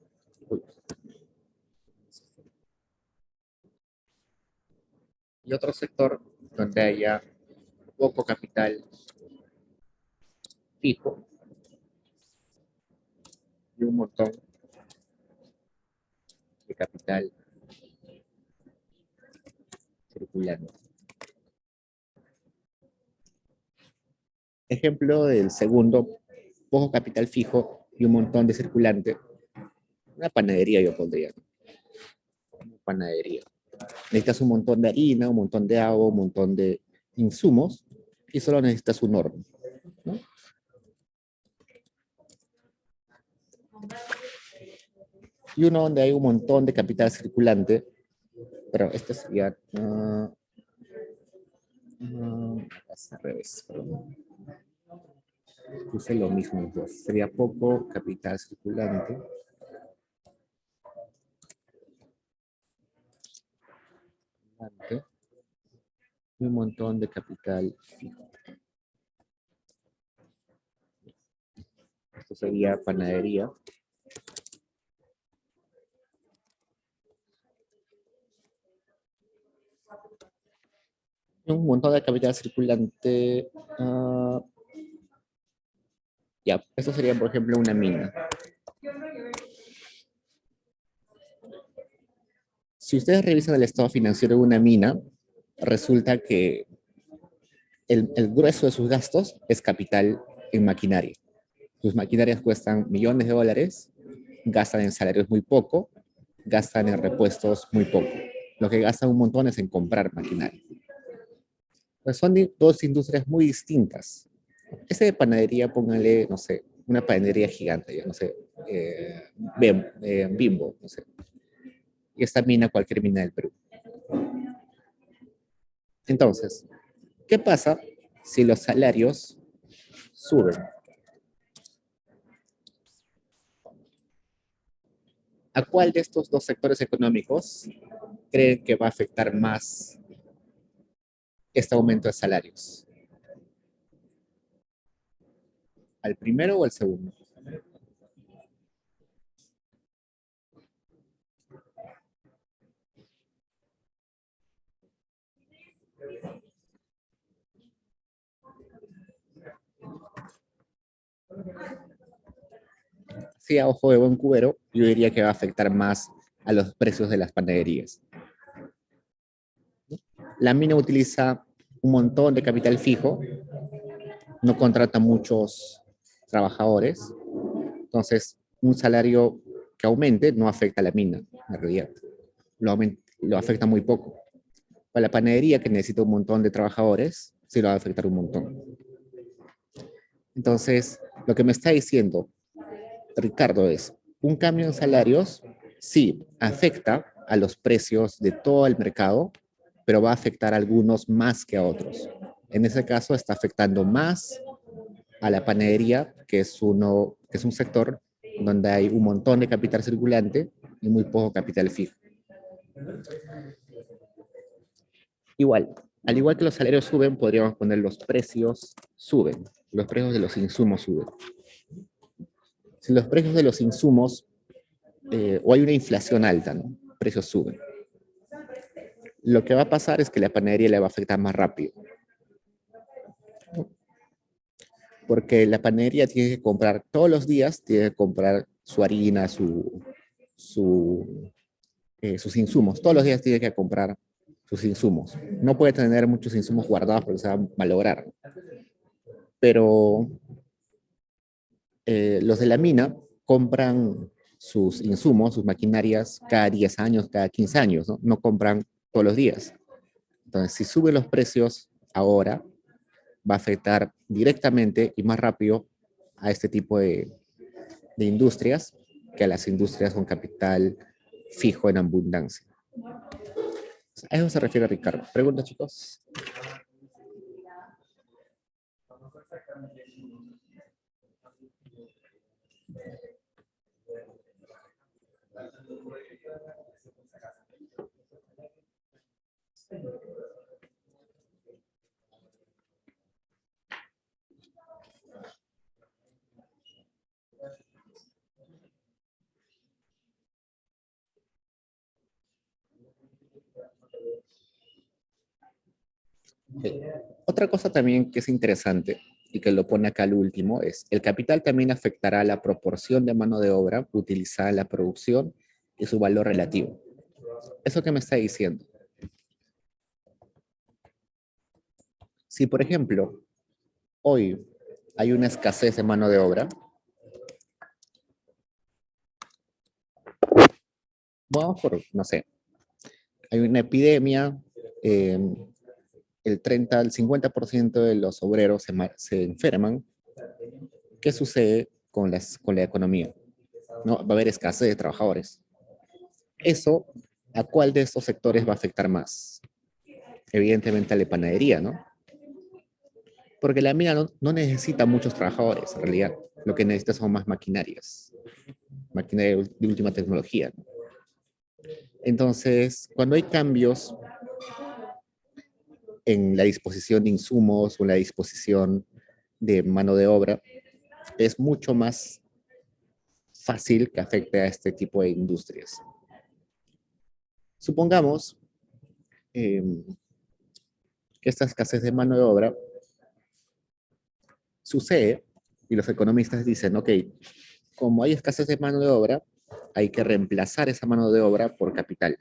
poco capital fijo y un montón de capital circulante. Ejemplo del segundo, poco capital fijo y un montón de circulante. Una panadería yo pondría, ¿no? Una panadería. Necesitas un montón de harina, un montón de agua, un montón de insumos y solo necesitas un horno, ¿no? Y uno donde hay un montón de capital circulante, pero este sería al revés, perdón. Puse lo mismo, pues. Sería poco capital circulante. Y un montón de capital fijo. Esto sería panadería. Un montón de capital circulante. Ya, esto sería, por ejemplo, una mina. Si ustedes revisan el estado financiero de una mina, resulta que el grueso de sus gastos es capital en maquinaria. Sus maquinarias cuestan millones de dólares, gastan en salarios muy poco, gastan en repuestos muy poco. Lo que gastan un montón es en comprar maquinaria. Pues son dos industrias muy distintas. Ese de panadería, póngale, no sé, una panadería gigante, ya no sé, Bimbo, no sé. Y esta mina, cualquier mina del Perú. Entonces, ¿qué pasa si los salarios suben? ¿A cuál de estos dos sectores económicos creen que va a afectar más este aumento de salarios? ¿Al primero o al segundo? Sí, a ojo de buen cubero, yo diría que va a afectar más a los precios de las panaderías. La mina utiliza un montón de capital fijo, no contrata muchos trabajadores, entonces un salario que aumente no afecta a la mina, en realidad. Lo afecta muy poco. Para la panadería, que necesita un montón de trabajadores, sí lo va a afectar un montón. Entonces, lo que me está diciendo Ricardo es, un cambio en salarios, sí, afecta a los precios de todo el mercado, pero va a afectar a algunos más que a otros. En ese caso está afectando más a la panadería, que es un sector donde hay un montón de capital circulante y muy poco capital fijo. Igual, al igual que los salarios suben, podríamos poner los precios suben, los precios de los insumos suben. Si los precios de los insumos, o hay una inflación alta, ¿no? Precios suben. Lo que va a pasar es que la panadería le va a afectar más rápido. Porque la panadería tiene que comprar todos los días, tiene que comprar su harina, sus insumos. Todos los días tiene que comprar sus insumos. No puede tener muchos insumos guardados porque se va a malograr. Pero los de la mina compran sus insumos, sus maquinarias, cada 10 años, cada 15 años, ¿no? No compran todos los días. Entonces, si suben los precios ahora, va a afectar directamente y más rápido a este tipo de industrias que a las industrias con capital fijo en abundancia. A eso se refiere Ricardo. ¿Preguntas, chicos? Otra cosa también que es interesante y que lo pone acá al último es, el capital también afectará la proporción de mano de obra utilizada en la producción y su valor relativo. ¿Eso qué me está diciendo? Si, por ejemplo, hoy hay una escasez de mano de obra, vamos por, no sé, hay una epidemia, el 30 al 50% de los obreros se enferman. ¿Qué sucede con la economía? ¿No? Va a haber escasez de trabajadores. Eso, ¿a cuál de estos sectores va a afectar más? Evidentemente a la panadería, ¿no? Porque la mina no necesita muchos trabajadores, en realidad. Lo que necesita son más maquinarias. Maquinaria de última tecnología, ¿no? Entonces, cuando hay cambios en la disposición de insumos o en la disposición de mano de obra, es mucho más fácil que afecte a este tipo de industrias. Supongamos que esta escasez de mano de obra sucede y los economistas dicen, ok, como hay escasez de mano de obra, hay que reemplazar esa mano de obra por capital.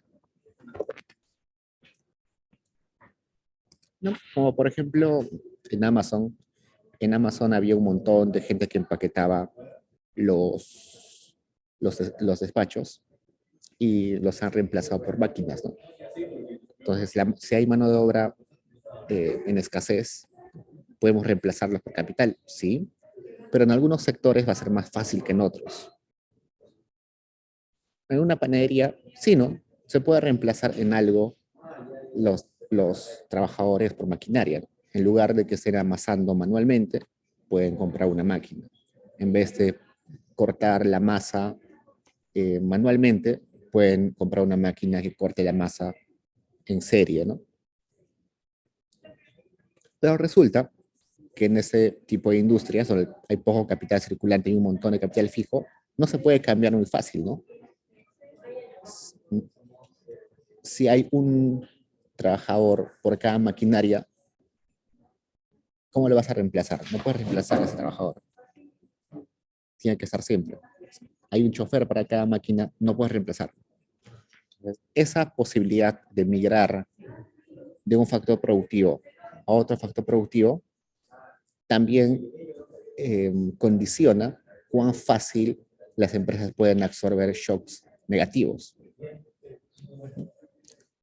¿No? Como por ejemplo en Amazon. En Amazon había un montón de gente que empaquetaba los despachos y los han reemplazado por máquinas, ¿no? Entonces, si hay mano de obra en escasez, podemos reemplazarlos por capital, sí, pero en algunos sectores va a ser más fácil que en otros. En una panadería, sí, ¿no? Se puede reemplazar en algo los trabajadores por maquinaria, ¿no? En lugar de que estén amasando manualmente, pueden comprar una máquina. En vez de cortar la masa manualmente, pueden comprar una máquina que corte la masa en serie, ¿no? Pero resulta que en ese tipo de industrias, donde hay poco capital circulante y un montón de capital fijo, no se puede cambiar muy fácil, ¿no? Si hay un trabajador por cada maquinaria, ¿cómo lo vas a reemplazar? No puedes reemplazar a ese trabajador. Tiene que estar siempre. Hay un chofer para cada máquina, no puedes reemplazar. Entonces, esa posibilidad de migrar de un factor productivo a otro factor productivo también condiciona cuán fácil las empresas pueden absorber shocks negativos.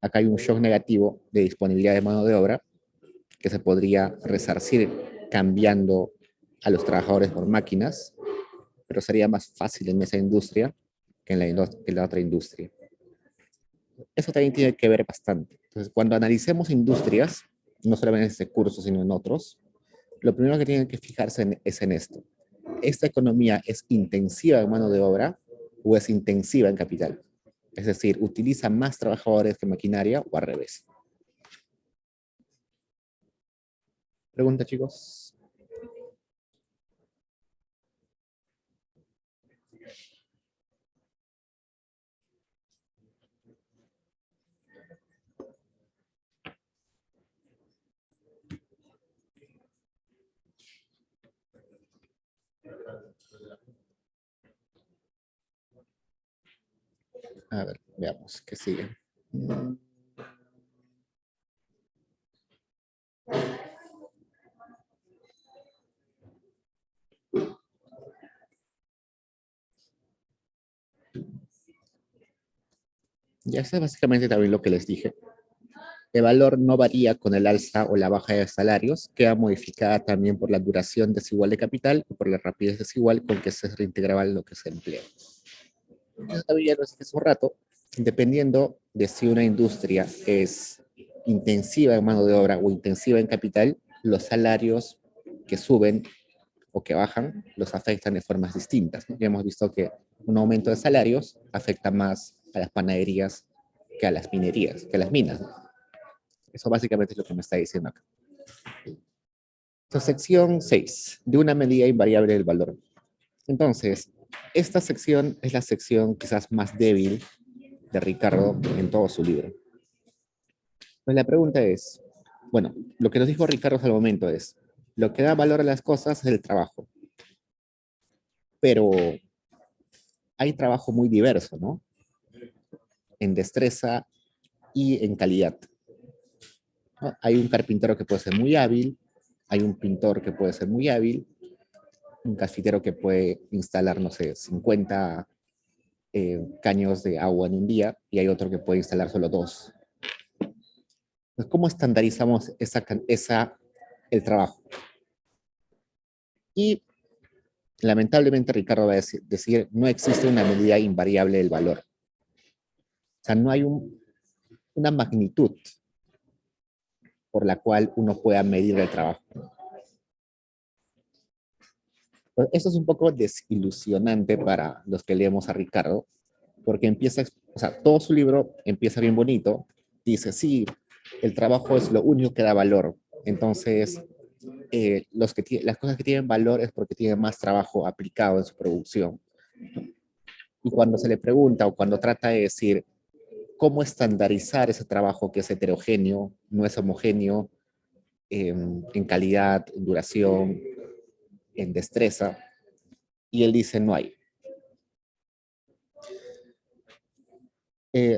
Acá hay un shock negativo de disponibilidad de mano de obra que se podría resarcir cambiando a los trabajadores por máquinas, pero sería más fácil en esa industria que en la otra industria. Eso también tiene que ver bastante. Entonces, cuando analicemos industrias, no solamente en este curso, sino en otros, lo primero que tienen que fijarse es en esto. ¿Esta economía es intensiva en mano de obra o es intensiva en capital? Es decir, ¿utiliza más trabajadores que maquinaria o al revés? Pregunta, chicos. A ver, veamos qué sigue. Ya está básicamente también lo que les dije. El valor no varía con el alza o la baja de salarios, queda modificada también por la duración desigual de capital y por la rapidez desigual con que se reintegraba lo que se emplea. Eso también ya lo dije hace un rato, dependiendo de si una industria es intensiva en mano de obra o intensiva en capital, los salarios que suben o que bajan los afectan de formas distintas, ¿no? Ya hemos visto que un aumento de salarios afecta más a las panaderías que a las minerías, que a las minas, ¿no? Eso básicamente es lo que me está diciendo acá. Entonces, sección 6, de una medida invariable del valor. Entonces, esta sección es la sección quizás más débil de Ricardo en todo su libro. Pues la pregunta es, bueno, lo que nos dijo Ricardo hasta el momento es, lo que da valor a las cosas es el trabajo. Pero hay trabajo muy diverso, ¿no? En destreza y en calidad, ¿no? Hay un carpintero que puede ser muy hábil, hay un pintor que puede ser muy hábil, un cafetero que puede instalar, no sé, 50 caños de agua en un día, y hay otro que puede instalar solo 2. Entonces, ¿cómo estandarizamos el trabajo? Y lamentablemente Ricardo va a decir, no existe una medida invariable del valor. O sea, no hay una magnitud por la cual uno pueda medir el trabajo. Esto es un poco desilusionante para los que leemos a Ricardo, porque empieza, o sea, todo su libro empieza bien bonito, dice, sí, el trabajo es lo único que da valor, entonces las cosas que tienen valor es porque tienen más trabajo aplicado en su producción. Y cuando se le pregunta o cuando trata de decir cómo estandarizar ese trabajo que es heterogéneo, no es homogéneo, en calidad, en duración, en destreza, y él dice no hay.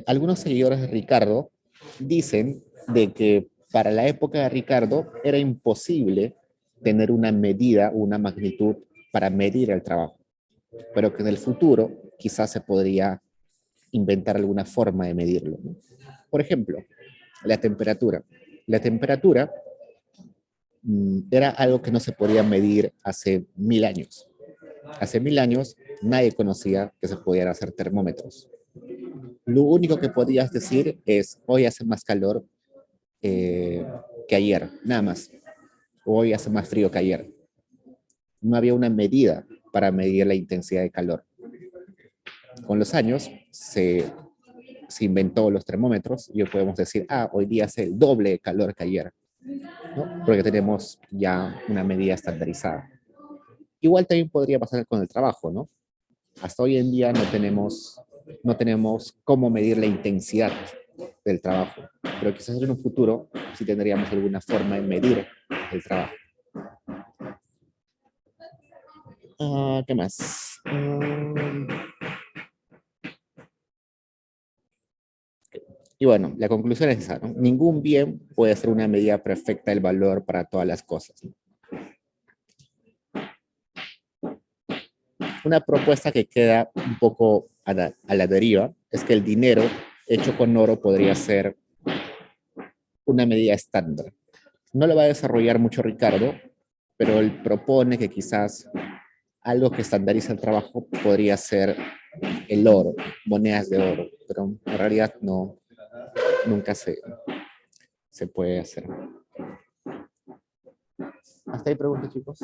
Algunos seguidores de Ricardo dicen de que para la época de Ricardo era imposible tener una medida, una magnitud para medir el trabajo, pero que en el futuro quizás se podría inventar alguna forma de medirlo, ¿no? Por ejemplo, la temperatura. La temperatura era algo que no se podía medir hace 1000 años. Hace 1000 años nadie conocía que se pudieran hacer termómetros. Lo único que podías decir es, hoy hace más calor que ayer, nada más. Hoy hace más frío que ayer. No había una medida para medir la intensidad de calor. Con los años se inventó los termómetros y hoy podemos decir, hoy día hace el doble de calor que ayer, ¿no? Porque tenemos ya una medida estandarizada. Igual también podría pasar con el trabajo, ¿no? Hasta hoy en día no tenemos cómo medir la intensidad del trabajo, pero quizás en un futuro sí tendríamos alguna forma de medir el trabajo. ¿Qué más? Y bueno, la conclusión es esa, ¿no? Ningún bien puede ser una medida perfecta del valor para todas las cosas, ¿no? Una propuesta que queda un poco a la deriva es que el dinero hecho con oro podría ser una medida estándar. No lo va a desarrollar mucho Ricardo, pero él propone que quizás algo que estandariza el trabajo podría ser el oro, monedas de oro, pero en realidad no, nunca se puede hacer. ¿Hasta ahí preguntas, chicos?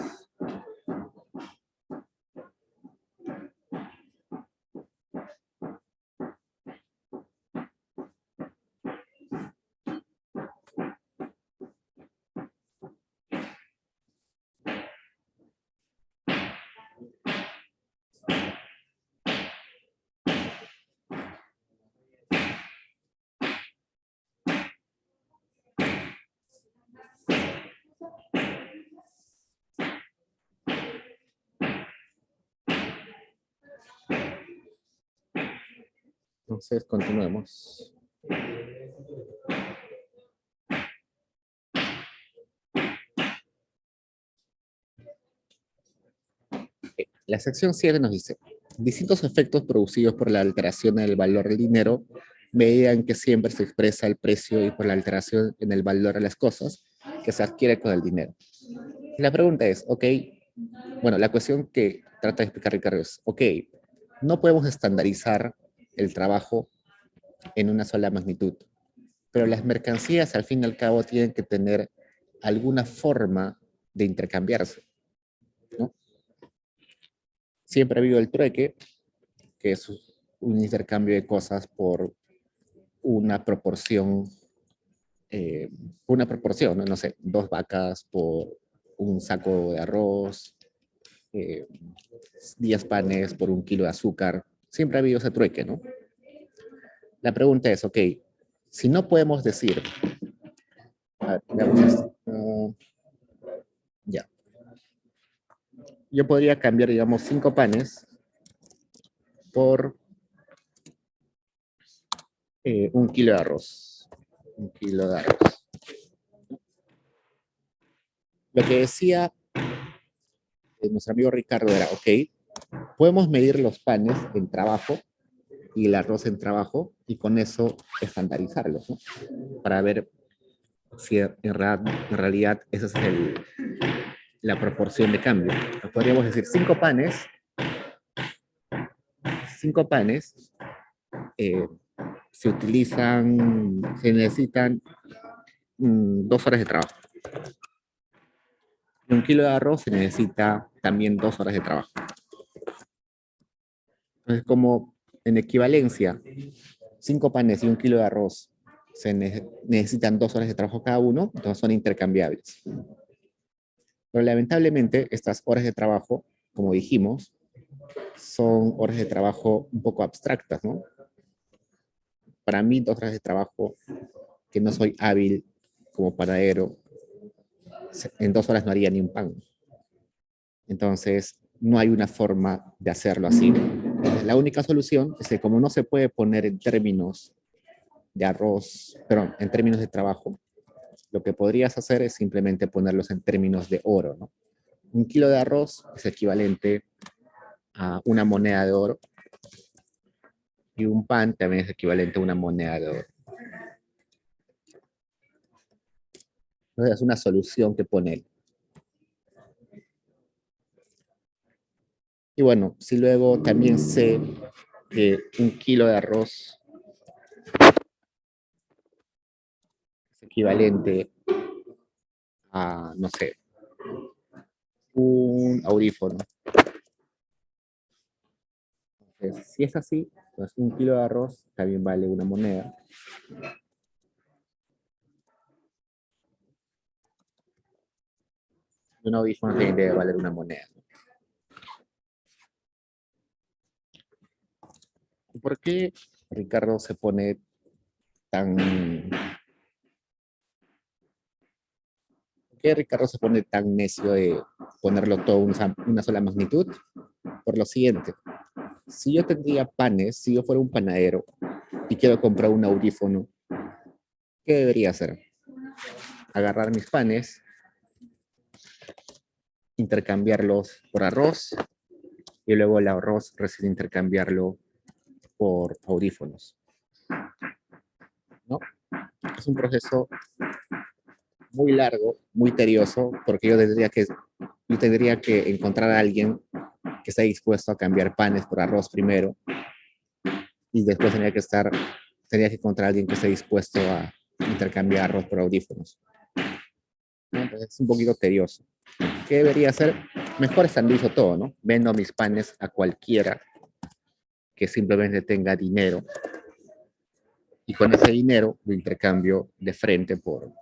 Entonces, continuemos. La sección 7 nos dice, distintos efectos producidos por la alteración en el valor del dinero, medida en que siempre se expresa el precio y por la alteración en el valor de las cosas que se adquiere con el dinero. La pregunta es, ok, bueno, la cuestión que trata de explicar Ricardo es, ok, no podemos estandarizar el trabajo en una sola magnitud, pero las mercancías al fin y al cabo tienen que tener alguna forma de intercambiarse, ¿no? Siempre ha habido el trueque, que es un intercambio de cosas por una proporción, ¿no? No sé, 2 vacas por un saco de arroz, 10 panes por 1 kilo de azúcar. Siempre ha habido ese trueque, ¿no? La pregunta es, ok, si no podemos decir, a ver, veamos esto, ya, yo podría cambiar, digamos, 5 panes por 1 kilo de arroz. 1 kilo de arroz. Lo que decía nuestro amigo Ricardo era, ok, podemos medir los panes en trabajo y el arroz en trabajo y con eso estandarizarlos, ¿no? Para ver si en realidad esa es la proporción de cambio. Podríamos decir 5 panes se necesitan 2 horas de trabajo. Y 1 kilo de arroz se necesita también 2 horas de trabajo. Entonces, como en equivalencia, 5 panes y 1 kilo de arroz necesitan 2 horas de trabajo cada uno, entonces son intercambiables. Pero lamentablemente, estas horas de trabajo, como dijimos, son horas de trabajo un poco abstractas, ¿no? Para mí, 2 horas de trabajo que no soy hábil como panadero, en 2 horas no haría ni un pan. Entonces, no hay una forma de hacerlo así. Entonces, la única solución es que como no se puede poner en términos de arroz, perdón, en términos de trabajo, lo que podrías hacer es simplemente ponerlos en términos de oro, ¿no? 1 kilo de arroz es equivalente a una moneda de oro y un pan también es equivalente a una moneda de oro. Entonces es una solución que pone él. Y bueno, si luego también sé que 1 kilo de arroz es equivalente a, no sé, un audífono. Entonces, si es así, pues 1 kilo de arroz también vale una moneda. Un audífono también debe valer una moneda. ¿Por qué Ricardo se pone tan... ¿Por qué Ricardo se pone tan necio de ponerlo todo una sola magnitud? Por lo siguiente, si yo tendría panes, si yo fuera un panadero y quiero comprar un audífono, ¿qué debería hacer? Agarrar mis panes, intercambiarlos por arroz y luego el arroz recién intercambiarlo por audífonos, ¿no? Es un proceso muy largo, muy tedioso, porque yo tendría que encontrar a alguien que esté dispuesto a cambiar panes por arroz primero y después tendría que encontrar a alguien que esté dispuesto a intercambiar arroz por audífonos. Entonces es un poquito tedioso. ¿Qué debería hacer? Mejor estandarizo todo, ¿no? Vendo mis panes a cualquiera que simplemente tenga dinero y con ese dinero lo intercambio de frente por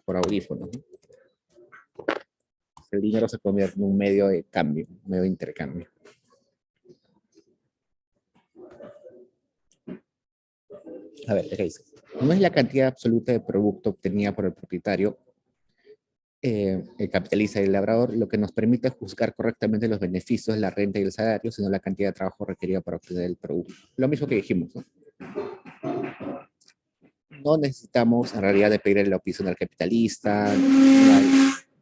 audífonos, ¿no? El dinero se convierte en un medio de cambio, un medio de intercambio. A ver, ¿qué dice? No es la cantidad absoluta de producto obtenida por el propietario, el capitalista y el labrador, lo que nos permite juzgar correctamente los beneficios, la renta y el salario, sino la cantidad de trabajo requerida para obtener el producto. Lo mismo que dijimos, ¿no? No necesitamos en realidad de pedir la opinión al capitalista, al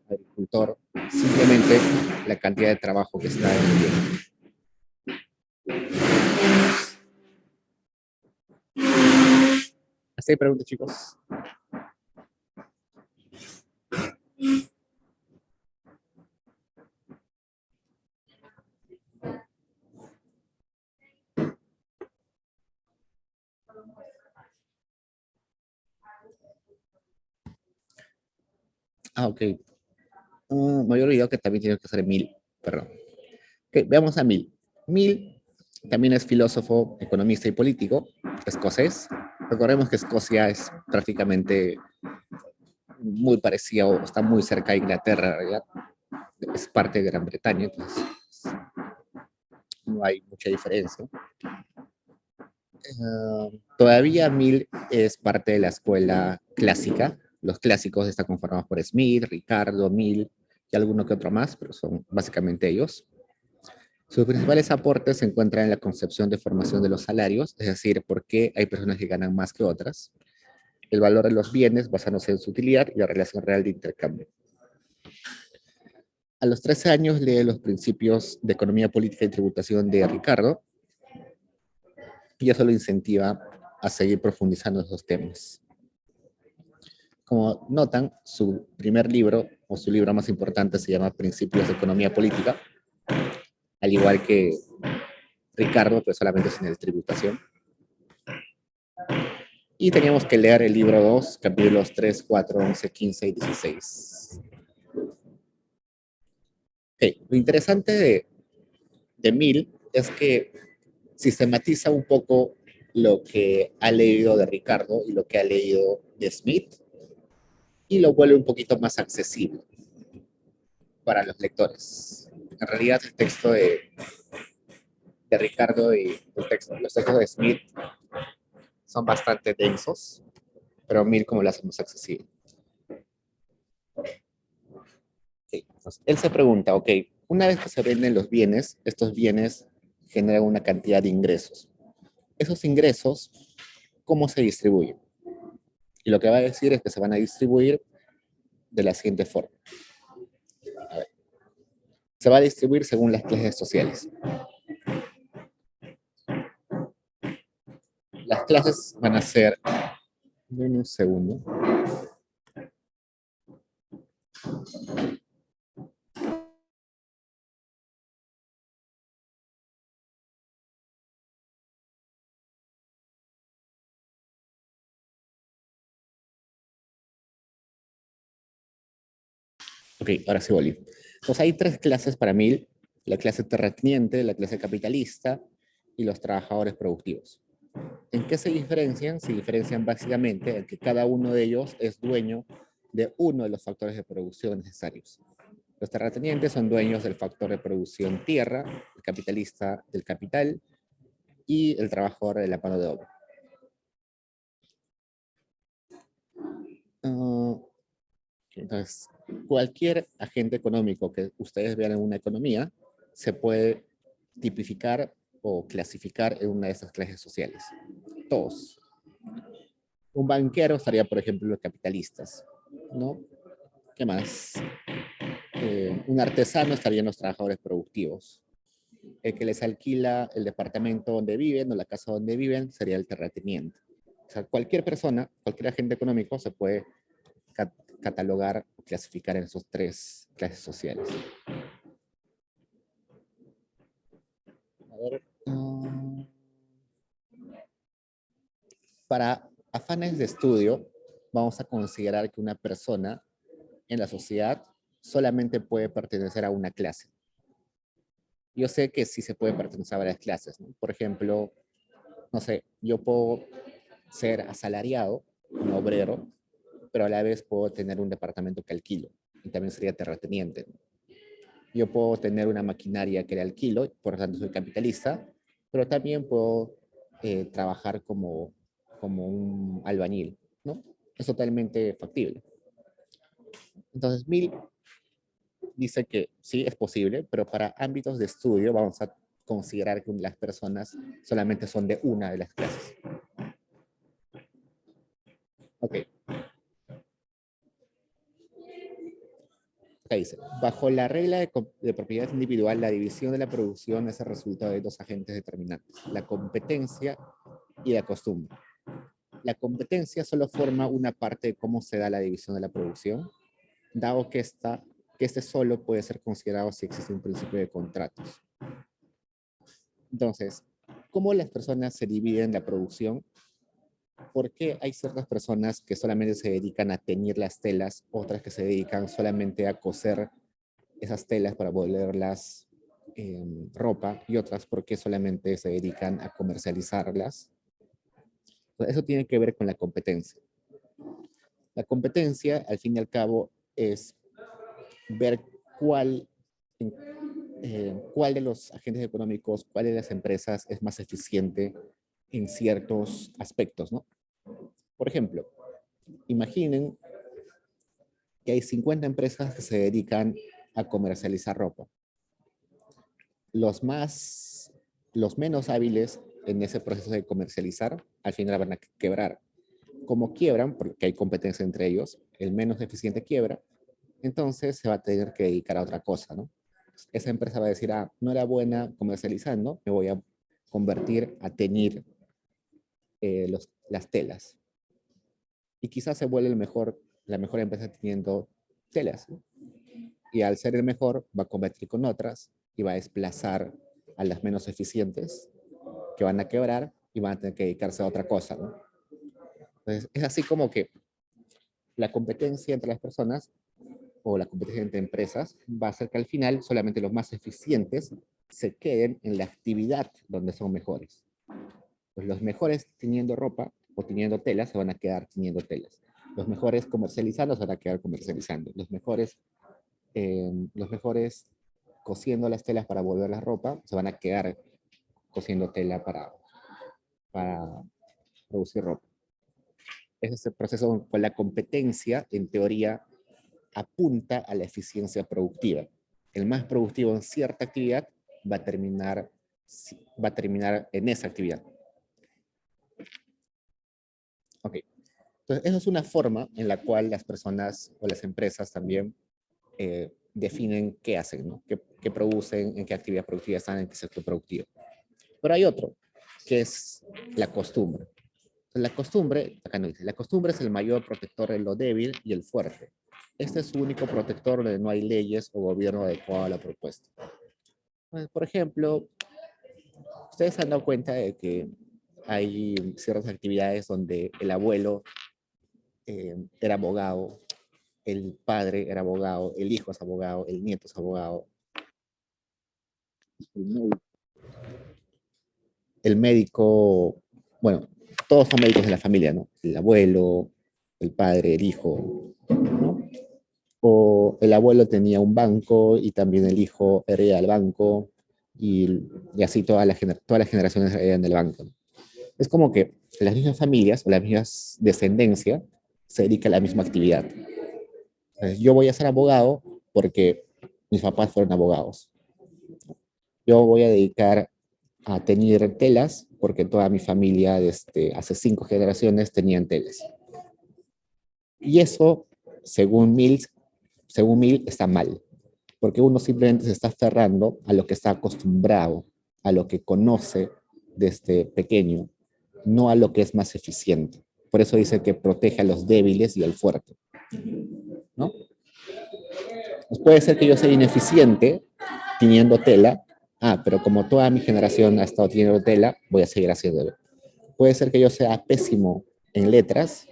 agricultor, simplemente la cantidad de trabajo que está en el bien. ¿Hasta ahí preguntas, chicos? Ah, ok. Me había olvidado que también tiene que ser Mill, perdón. Okay, veamos a Mill. Mill también es filósofo, economista y político, escocés. Recordemos que Escocia es prácticamente muy parecida o está muy cerca de Inglaterra, ¿verdad? Es parte de Gran Bretaña, entonces no hay mucha diferencia. Todavía Mill es parte de la escuela clásica. Los clásicos están conformados por Smith, Ricardo, Mill y alguno que otro más, pero son básicamente ellos. Sus principales aportes se encuentran en la concepción de formación de los salarios, es decir, por qué hay personas que ganan más que otras, el valor de los bienes basándose en su utilidad y la relación real de intercambio. A los 13 años lee los principios de economía política y tributación de Ricardo, y eso lo incentiva a seguir profundizando en esos temas. Como notan, su primer libro, o su libro más importante, se llama Principios de Economía Política, al igual que Ricardo, pero solamente sin el tributación. Y teníamos que leer el libro 2, capítulos 3, 4, 11, 15 y 16. Okay. Lo interesante de Mill es que sistematiza un poco lo que ha leído de Ricardo y lo que ha leído de Smith y lo vuelve un poquito más accesible para los lectores. En realidad el texto de Ricardo y los textos de Smith son bastante densos, pero Mill como lo hacemos accesible. Sí. Entonces, él se pregunta, ok, una vez que se venden los bienes, estos bienes generan una cantidad de ingresos. Esos ingresos, ¿cómo se distribuyen? Y lo que va a decir es que se van a distribuir de la siguiente forma. A ver. Se va a distribuir según las clases sociales. Las clases van a ser... En un segundo. Ok, ahora sí volví. Entonces hay tres clases para Mill: la clase terrateniente, la clase capitalista y los trabajadores productivos. ¿En qué se diferencian? Se diferencian básicamente en que cada uno de ellos es dueño de uno de los factores de producción necesarios. Los terratenientes son dueños del factor de producción tierra, el capitalista del capital y el trabajador de la mano de obra. Entonces, cualquier agente económico que ustedes vean en una economía se puede tipificar o clasificar en una de esas clases sociales. Todos. Un banquero estaría, por ejemplo, los capitalistas, ¿no? ¿Qué más? Un artesano estaría en los trabajadores productivos. El que les alquila el departamento donde viven o la casa donde viven sería el terrateniente. O sea, cualquier persona, cualquier agente económico se puede catalogar o clasificar en esos tres clases sociales. A ver, para afanes de estudio, vamos a considerar que una persona en la sociedad solamente puede pertenecer a una clase. Yo sé que sí se puede pertenecer a varias clases, ¿no? Por ejemplo, no sé, yo puedo ser asalariado, un obrero, pero a la vez puedo tener un departamento que alquilo y también sería terrateniente, ¿no? Yo puedo tener una maquinaria que le alquilo, por lo tanto soy capitalista, pero también puedo trabajar como un albañil, ¿no? Es totalmente factible. Entonces, Mill dice que sí es posible, pero para ámbitos de estudio vamos a considerar que las personas solamente son de una de las clases. Ok. Acá dice, bajo la regla de propiedad individual, la división de la producción es el resultado de dos agentes determinantes, la competencia y la costumbre. La competencia solo forma una parte de cómo se da la división de la producción, dado que este solo puede ser considerado si existe un principio de contratos. Entonces, ¿cómo las personas se dividen la producción? ¿Por qué hay ciertas personas que solamente se dedican a teñir las telas, otras que se dedican solamente a coser esas telas para volverlas ropa y otras porque solamente se dedican a comercializarlas? Entonces, eso tiene que ver con la competencia. La competencia, al fin y al cabo, es ver cuál de los agentes económicos, cuál de las empresas es más eficiente en ciertos aspectos, ¿no? Por ejemplo, imaginen que hay 50 empresas que se dedican a comercializar ropa. Los menos hábiles en ese proceso de comercializar, al final van a quebrar. Como quiebran, porque hay competencia entre ellos, el menos eficiente quiebra, entonces se va a tener que dedicar a otra cosa, ¿no? Esa empresa va a decir, ah, no era buena comercializando, me voy a convertir a teñir las telas. Y quizás se vuelve la mejor empresa teniendo telas, ¿no? Y al ser el mejor, va a competir con otras y va a desplazar a las menos eficientes que van a quebrar y van a tener que dedicarse a otra cosa, ¿no? Entonces, es así como que la competencia entre las personas o la competencia entre empresas va a hacer que al final solamente los más eficientes se queden en la actividad donde son mejores. Pues los mejores teniendo ropa o teniendo telas se van a quedar teniendo telas. Los mejores comercializando se van a quedar comercializando. Los mejores cosiendo las telas para volver la ropa se van a quedar cosiendo tela para producir ropa. Ese es el proceso con la competencia, en teoría, apunta a la eficiencia productiva. El más productivo en cierta actividad va a terminar en esa actividad. Ok. Entonces, esa es una forma en la cual las personas o las empresas también definen qué hacen, ¿no? Qué producen, en qué actividad productiva están, en qué sector productivo. Pero hay otro, que es la costumbre. La costumbre, acá no dice, la costumbre es el mayor protector de lo débil y el fuerte. Este es su único protector donde no hay leyes o gobierno adecuado a la propuesta. Pues, por ejemplo, ustedes se han dado cuenta de que hay ciertas actividades donde el abuelo era abogado, el padre era abogado, el hijo es abogado, el nieto es abogado, el médico, bueno, todos son médicos de la familia, ¿no? El abuelo, el padre, el hijo, ¿no? O el abuelo tenía un banco y también el hijo hereda el banco y así todas las generaciones heredan del banco, ¿no? Es como que las mismas familias o las mismas descendencias se dedican a la misma actividad. Entonces, yo voy a ser abogado porque mis papás fueron abogados. Yo voy a dedicar a teñir telas porque toda mi familia desde hace 5 generaciones tenían telas. Y eso, según Mill, está mal, porque uno simplemente se está aferrando a lo que está acostumbrado, a lo que conoce desde pequeño, no a lo que es más eficiente. Por eso dice que protege a los débiles y al fuerte, ¿no? Pues puede ser que yo sea ineficiente tiñendo tela, pero como toda mi generación ha estado tiñendo tela, voy a seguir haciéndolo. Puede ser que yo sea pésimo en letras,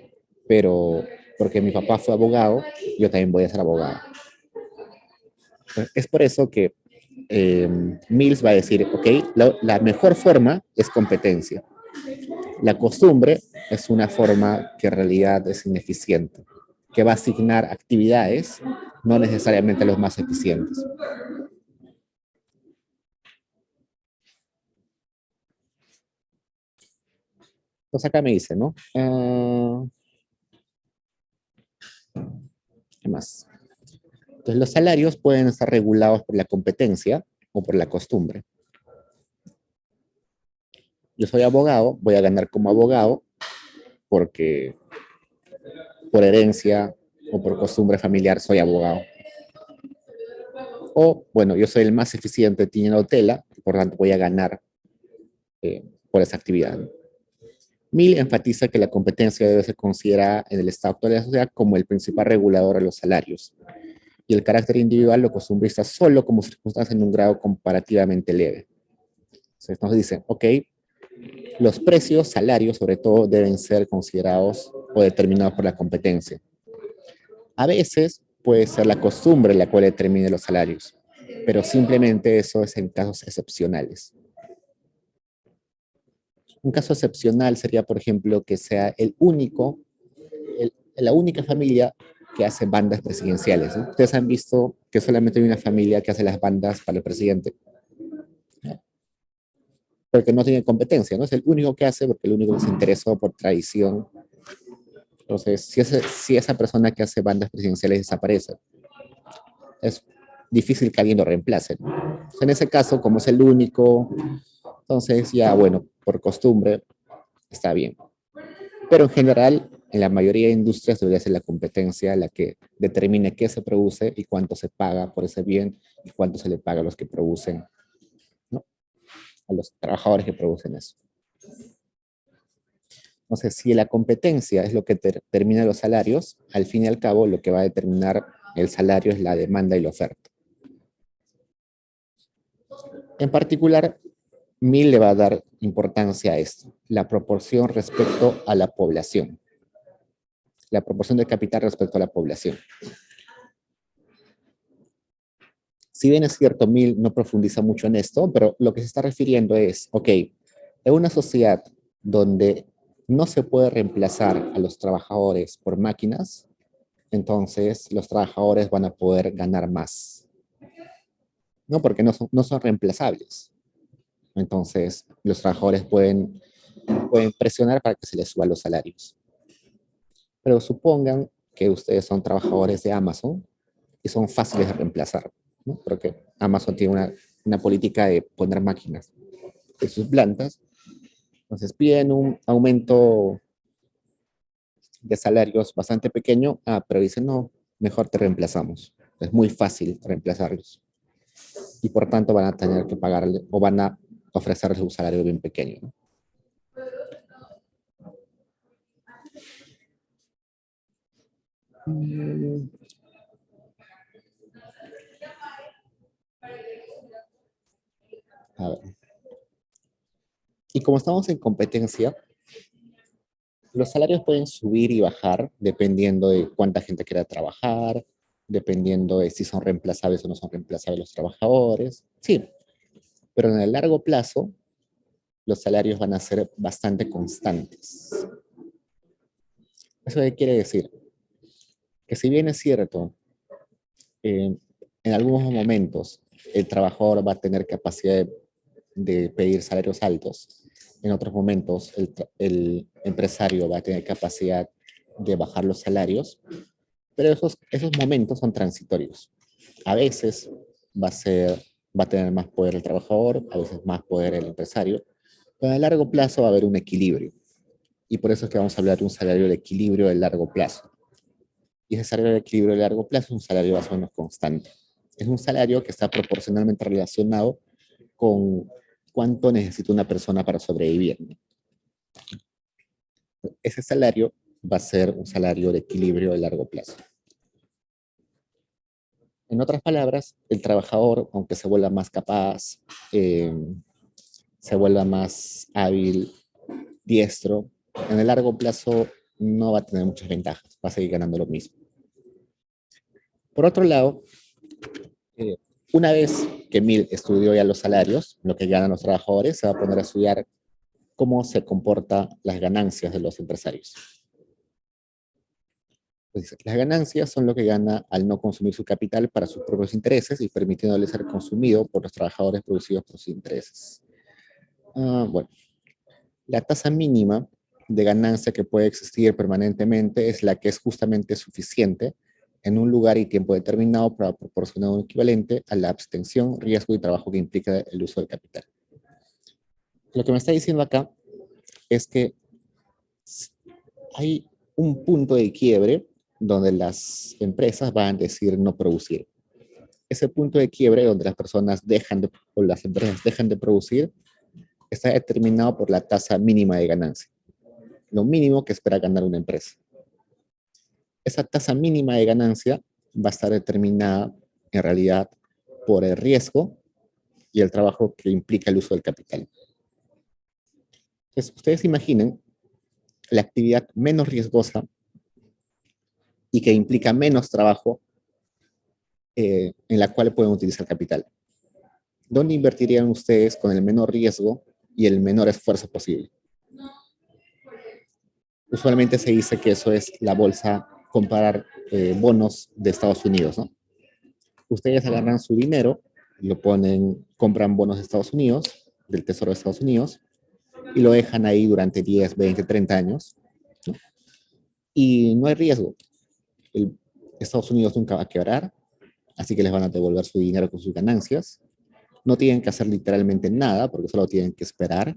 pero porque mi papá fue abogado, yo también voy a ser abogado. Es por eso que Mills va a decir, ok, la mejor forma es competencia. La costumbre es una forma que en realidad es ineficiente, que va a asignar actividades, no necesariamente a los más eficientes. Entonces acá me dice, ¿no? ¿Qué más? Entonces los salarios pueden estar regulados por la competencia o por la costumbre. Yo soy abogado, voy a ganar como abogado porque por herencia o por costumbre familiar soy abogado. O, bueno, yo soy el más eficiente teniendo tela, por lo tanto voy a ganar por esa actividad. Mill enfatiza que la competencia debe ser considerada en el estado actual de la sociedad como el principal regulador de los salarios y el carácter individual lo costumbrista solo como circunstancia en un grado comparativamente leve. Entonces nos dicen, ok, los precios, salarios sobre todo, deben ser considerados o determinados por la competencia. A veces puede ser la costumbre la cual determine los salarios, pero simplemente eso es en casos excepcionales. Un caso excepcional sería, por ejemplo, que sea la única familia que hace bandas presidenciales, ¿no? Ustedes han visto que solamente hay una familia que hace las bandas para el presidente, ¿no? Porque no tiene competencia, ¿no? Es el único que hace porque el único que se interesó por tradición. Entonces, si esa persona que hace bandas presidenciales desaparece, es difícil que alguien lo reemplace, ¿no? En ese caso, como es el único, entonces ya, bueno, por costumbre, está bien. Pero en general, en la mayoría de industrias debería ser la competencia la que determine qué se produce y cuánto se paga por ese bien y cuánto se le paga a los que producen, ¿no? A los trabajadores que producen eso. Entonces, si la competencia es lo que determina los salarios, al fin y al cabo lo que va a determinar el salario es la demanda y la oferta. En particular, Mill le va a dar importancia a esto, la proporción respecto a la población. La proporción de capital respecto a la población. Si bien es cierto, Mill no profundiza mucho en esto, pero lo que se está refiriendo es, ok, en una sociedad donde no se puede reemplazar a los trabajadores por máquinas, entonces los trabajadores van a poder ganar más, ¿no? Porque no son reemplazables. Entonces, los trabajadores pueden presionar para que se les suban los salarios. Pero supongan que ustedes son trabajadores de Amazon y son fáciles de reemplazar, ¿no? Porque Amazon tiene una política de poner máquinas en sus plantas. Entonces piden un aumento de salarios bastante pequeño, pero dicen, no, mejor te reemplazamos. Es muy fácil reemplazarlos. Y por tanto van a tener que pagarle o van a ofrecerles un salario bien pequeño, ¿no? A ver. Y como estamos en competencia, los salarios pueden subir y bajar dependiendo de cuánta gente quiera trabajar, dependiendo de si son reemplazables o no son reemplazables los trabajadores. Sí, pero en el largo plazo, los salarios van a ser bastante constantes. ¿Eso qué quiere decir? Que si bien es cierto, en algunos momentos el trabajador va a tener capacidad de pedir salarios altos, en otros momentos el empresario va a tener capacidad de bajar los salarios, pero esos momentos son transitorios. A veces va a tener más poder el trabajador, a veces más poder el empresario, pero a largo plazo va a haber un equilibrio. Y por eso es que vamos a hablar de un salario de equilibrio de largo plazo. Y ese salario de equilibrio de largo plazo es un salario más o menos constante. Es un salario que está proporcionalmente relacionado con cuánto necesita una persona para sobrevivir. Ese salario va a ser un salario de equilibrio de largo plazo. En otras palabras, el trabajador, aunque se vuelva más capaz, se vuelva más hábil, diestro, en el largo plazo no va a tener muchas ventajas, va a seguir ganando lo mismo. Por otro lado, Una vez que Mill estudió ya los salarios, lo que ganan los trabajadores, se va a poner a estudiar cómo se comportan las ganancias de los empresarios. Entonces, las ganancias son lo que gana al no consumir su capital para sus propios intereses y permitiéndole ser consumido por los trabajadores producidos por sus intereses. Bueno, la tasa mínima de ganancia que puede existir permanentemente es la que es justamente suficiente en un lugar y tiempo determinado para proporcionar un equivalente a la abstención, riesgo y trabajo que implica el uso del capital. Lo que me está diciendo acá es que hay un punto de quiebre donde las empresas van a decidir no producir. Ese punto de quiebre donde las personas o las empresas dejan de producir está determinado por la tasa mínima de ganancia, lo mínimo que espera ganar una empresa. Esa tasa mínima de ganancia va a estar determinada en realidad por el riesgo y el trabajo que implica el uso del capital. Entonces, ustedes imaginen la actividad menos riesgosa y que implica menos trabajo en la cual pueden utilizar capital. ¿Dónde invertirían ustedes con el menor riesgo y el menor esfuerzo posible? Usualmente se dice que eso es la bolsa, comprar bonos de Estados Unidos, ¿no? Ustedes agarran su dinero, lo ponen, compran bonos de Estados Unidos, del Tesoro de Estados Unidos, y lo dejan ahí durante 10, 20, 30 años, ¿no? Y no hay riesgo. Estados Unidos nunca va a quebrar, así que les van a devolver su dinero con sus ganancias. No tienen que hacer literalmente nada, porque solo tienen que esperar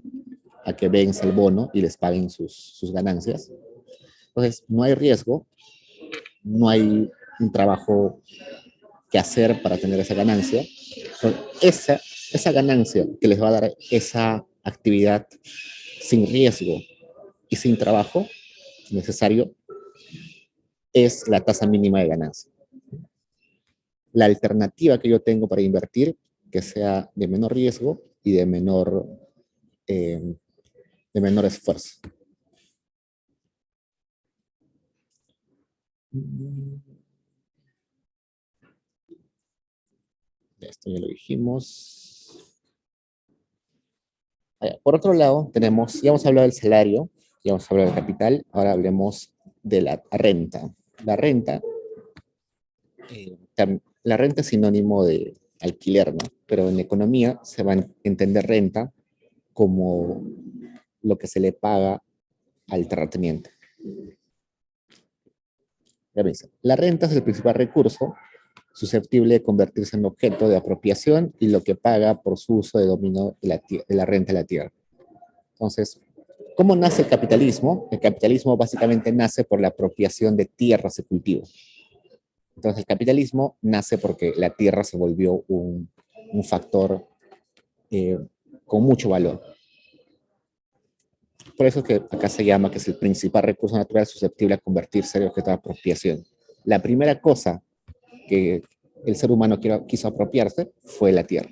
a que venza el bono y les paguen sus ganancias. Entonces, no hay riesgo, no hay un trabajo que hacer para tener esa ganancia. Entonces, esa ganancia que les va a dar esa actividad sin riesgo y sin trabajo necesario es la tasa mínima de ganancia. La alternativa que yo tengo para invertir, que sea de menor riesgo y de menor esfuerzo. Esto ya lo dijimos. Por otro lado, ya hemos hablado del salario, ya hemos hablado del capital, ahora hablemos de la renta. La renta, la renta es sinónimo de alquiler, ¿no? Pero en economía se va a entender renta como lo que se le paga al terrateniente. La renta es el principal recurso susceptible de convertirse en objeto de apropiación y lo que paga por su uso de dominio de la renta de la tierra. Entonces, ¿cómo nace el capitalismo? El capitalismo básicamente nace por la apropiación de tierras de cultivo. Entonces, el capitalismo nace porque la tierra se volvió un factor con mucho valor. Por eso es que acá se llama que es el principal recurso natural susceptible a convertirse en objeto de apropiación. La primera cosa que el ser humano quiso apropiarse fue la tierra.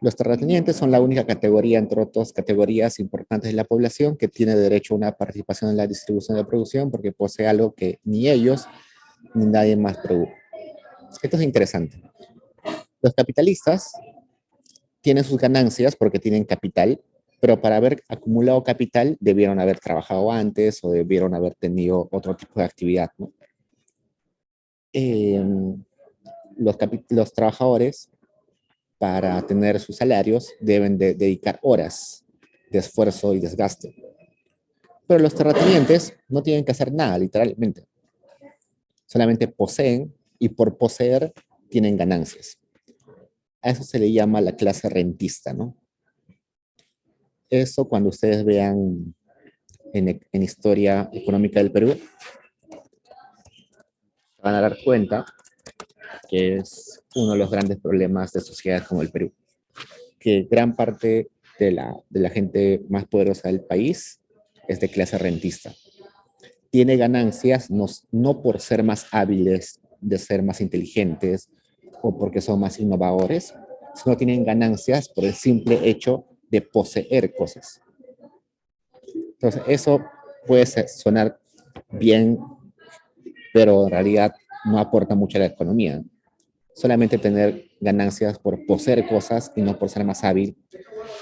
Los terratenientes son la única categoría, entre otras categorías importantes de la población, que tiene derecho a una participación en la distribución de la producción porque posee algo que ni ellos ni nadie más produjo. Esto es interesante. Los capitalistas tienen sus ganancias porque tienen capital, pero para haber acumulado capital debieron haber trabajado antes o debieron haber tenido otro tipo de actividad, ¿no? Los trabajadores, para tener sus salarios, deben de dedicar horas de esfuerzo y desgaste. Pero los terratenientes no tienen que hacer nada, literalmente. Solamente poseen y por poseer tienen ganancias. A eso se le llama la clase rentista, ¿no? Eso cuando ustedes vean en historia económica del Perú, se van a dar cuenta que es uno de los grandes problemas de sociedades como el Perú, que gran parte de la gente más poderosa del país es de clase rentista. Tiene ganancias no por ser más hábiles, de ser más inteligentes o porque son más innovadores, sino tienen ganancias por el simple hecho de poseer cosas. Entonces, eso puede sonar bien, pero en realidad no aporta mucho a la economía. Solamente tener ganancias por poseer cosas y no por ser más hábil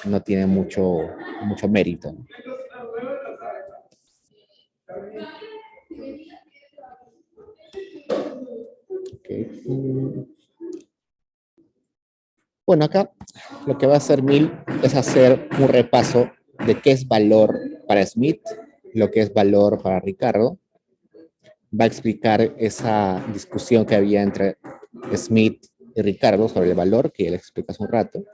no tiene mucho mérito. Okay. Bueno, acá lo que va a hacer Mill es hacer un repaso de qué es valor para Smith, lo que es valor para Ricardo. Va a explicar esa discusión que había entre Smith y Ricardo sobre el valor, que ya le explico hace un rato.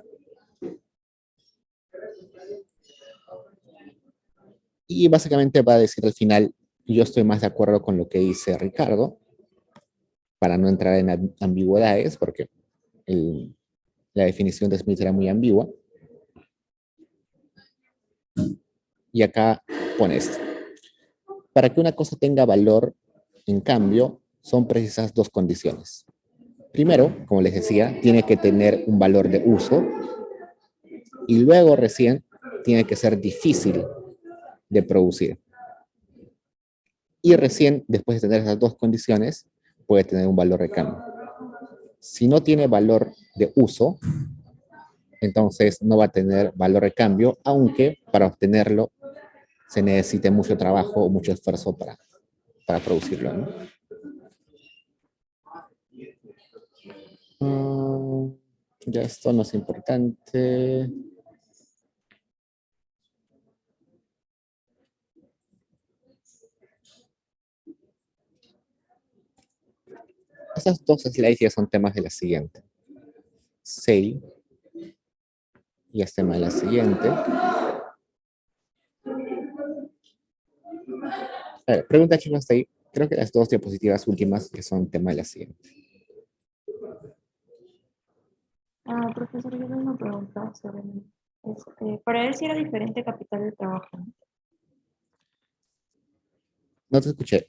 Y básicamente va a decir al final, yo estoy más de acuerdo con lo que dice Ricardo, para no entrar en ambigüedades, porque la definición de Smith era muy ambigua. Y acá pone esto. Para que una cosa tenga valor, en cambio, son precisas dos condiciones. Primero, como les decía, tiene que tener un valor de uso y luego recién tiene que ser difícil de producir. Y recién, después de tener esas dos condiciones, puede tener un valor de cambio. Si no tiene valor de uso, entonces no va a tener valor de cambio, aunque para obtenerlo se necesite mucho trabajo o mucho esfuerzo para producirlo, ¿no? Ya esto no es importante. Esas dos slides ya son temas de la siguiente. Sale. Y es tema de la siguiente. A ver, pregunta chicos hasta ahí. Creo que las dos diapositivas últimas que son tema de la siguiente. Profesor, yo tengo una pregunta sobre para él sí era diferente capital de trabajo, ¿no? No te escuché.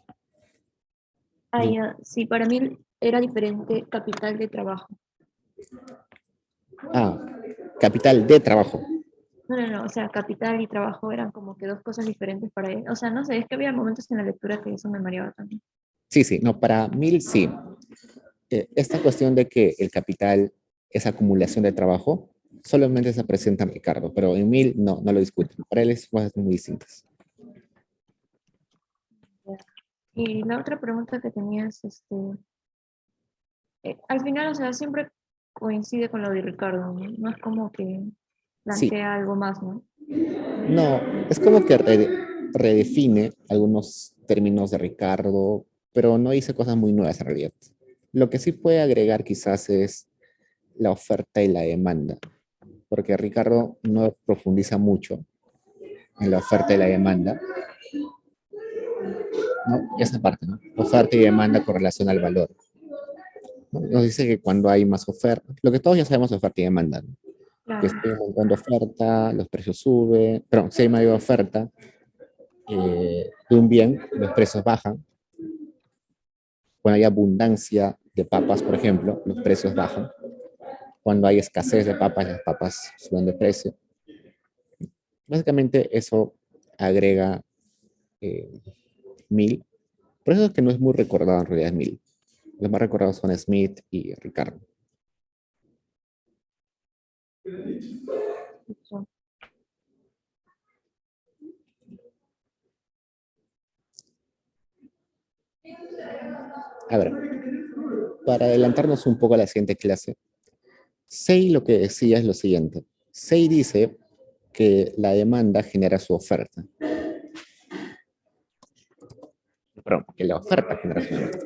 Sí, para mí era diferente capital de trabajo. Capital de trabajo. No, o sea, capital y trabajo eran como que dos cosas diferentes para él. O sea, no sé, es que había momentos en la lectura que eso me mareaba también. Sí, no, para Mill sí. Esta cuestión de que el capital es acumulación de trabajo, solamente se presenta en Ricardo, pero en Mill no lo discuten. Para él es cosas muy distintas. Y la otra pregunta que tenía es, al final, o sea, siempre coincide con lo de Ricardo, ¿no? No es como que Sí, plantea algo más, ¿no? no, es como que redefine algunos términos de Ricardo, pero no dice cosas muy nuevas en realidad. Lo que sí puede agregar quizás es la oferta y la demanda, porque Ricardo no profundiza mucho en la oferta y la demanda, ¿no? Esa parte, ¿no? Oferta y demanda con relación al valor, ¿no? Nos dice que cuando hay más oferta, lo que todos ya sabemos de oferta y demanda, ¿no? Que Claro. estoy aumentando oferta, los precios suben, pero si hay mayor oferta de un bien, los precios bajan. Cuando hay abundancia de papas, por ejemplo, los precios bajan. Cuando hay escasez de papas, las papas suben de precio. Básicamente eso agrega Mill. Por eso es que no es muy recordado en realidad Mill. Los más recordados son Smith y Ricardo. Eso. A ver, para adelantarnos un poco a la siguiente clase, Say lo que decía es lo siguiente. Say dice que la demanda genera su oferta. Perdón, que la oferta genera su demanda.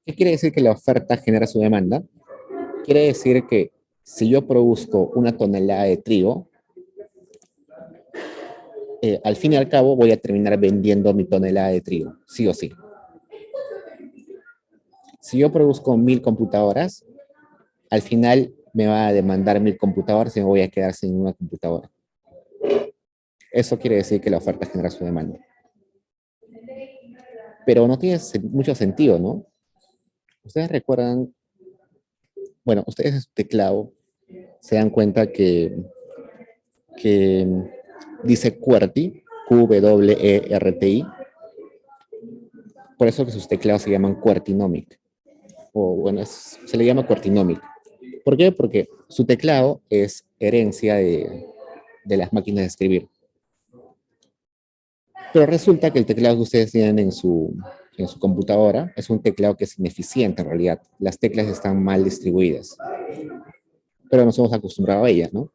¿Qué quiere decir que la oferta genera su demanda? Quiere decir que si yo produzco una tonelada de trigo, al fin y al cabo voy a terminar vendiendo mi tonelada de trigo, sí o sí. Si yo produzco 1000 computadoras, al final me va a demandar 1000 computadoras y me voy a quedar sin una computadora. Eso quiere decir que la oferta genera su demanda. Pero no tiene mucho sentido, ¿no? Ustedes recuerdan, bueno, ustedes en su teclado se dan cuenta que que dice QWERTY, QWERTY, por eso que sus teclados se llaman QWERTYnomic, o bueno, se le llama QWERTYnomic. ¿Por qué? Porque su teclado es herencia de las máquinas de escribir. Pero resulta que el teclado que ustedes tienen en su computadora es un teclado que es ineficiente en realidad. Las teclas están mal distribuidas. Pero nos hemos acostumbrado a ellas, ¿no?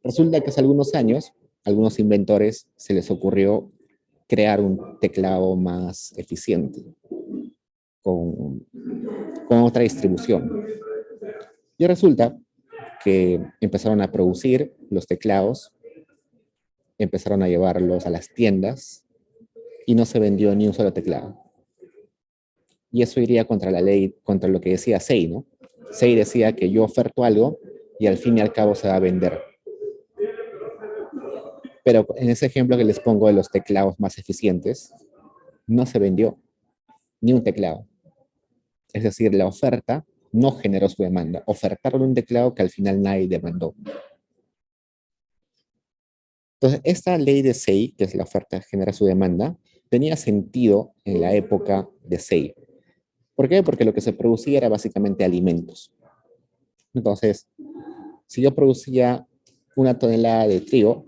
Resulta que hace algunos años, a algunos inventores se les ocurrió crear un teclado más eficiente, con otra distribución. Y resulta que empezaron a producir los teclados, empezaron a llevarlos a las tiendas y no se vendió ni un solo teclado. Y eso iría contra la ley, contra lo que decía SEI, ¿no? SEI decía que yo oferto algo y al fin y al cabo se va a vender. Pero en ese ejemplo que les pongo de los teclados más eficientes, no se vendió ni un teclado. Es decir, la oferta no generó su demanda. Ofertaron un teclado que al final nadie demandó. Entonces, esta ley de SEI, que es la oferta genera su demanda, tenía sentido en la época de SEI. ¿Por qué? Porque lo que se producía era básicamente alimentos. Entonces, si yo producía 1 tonelada de trigo,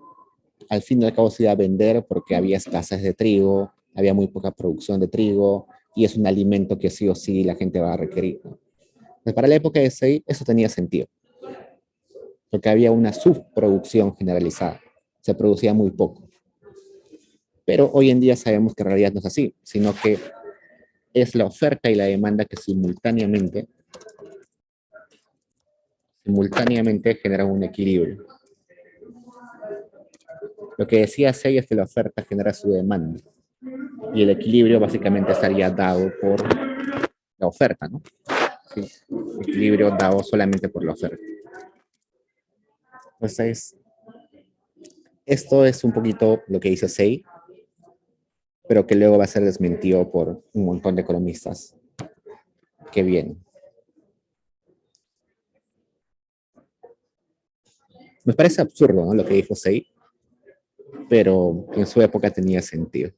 al fin y al cabo se iba a vender porque había escasez de trigo, había muy poca producción de trigo, y es un alimento que sí o sí la gente va a requerir, ¿no? Entonces, para la época de SEI, eso tenía sentido, porque había una subproducción generalizada, se producía muy poco. Pero hoy en día sabemos que en realidad no es así, sino que es la oferta y la demanda que simultáneamente generan un equilibrio. Lo que decía SEI es que la oferta genera su demanda, y el equilibrio básicamente estaría dado por la oferta, ¿no? Sí, equilibrio dado solamente por la oferta. Entonces, esto es un poquito lo que dice SEI, pero que luego va a ser desmentido por un montón de economistas que vienen. Me parece absurdo, ¿no?, lo que dijo SEI, pero en su época tenía sentido.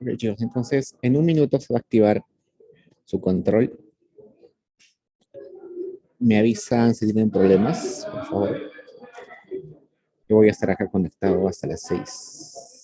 Ok, chicos, entonces en un minuto se va a activar su control. Me avisan si tienen problemas, por favor. Yo voy a estar acá conectado hasta las 6.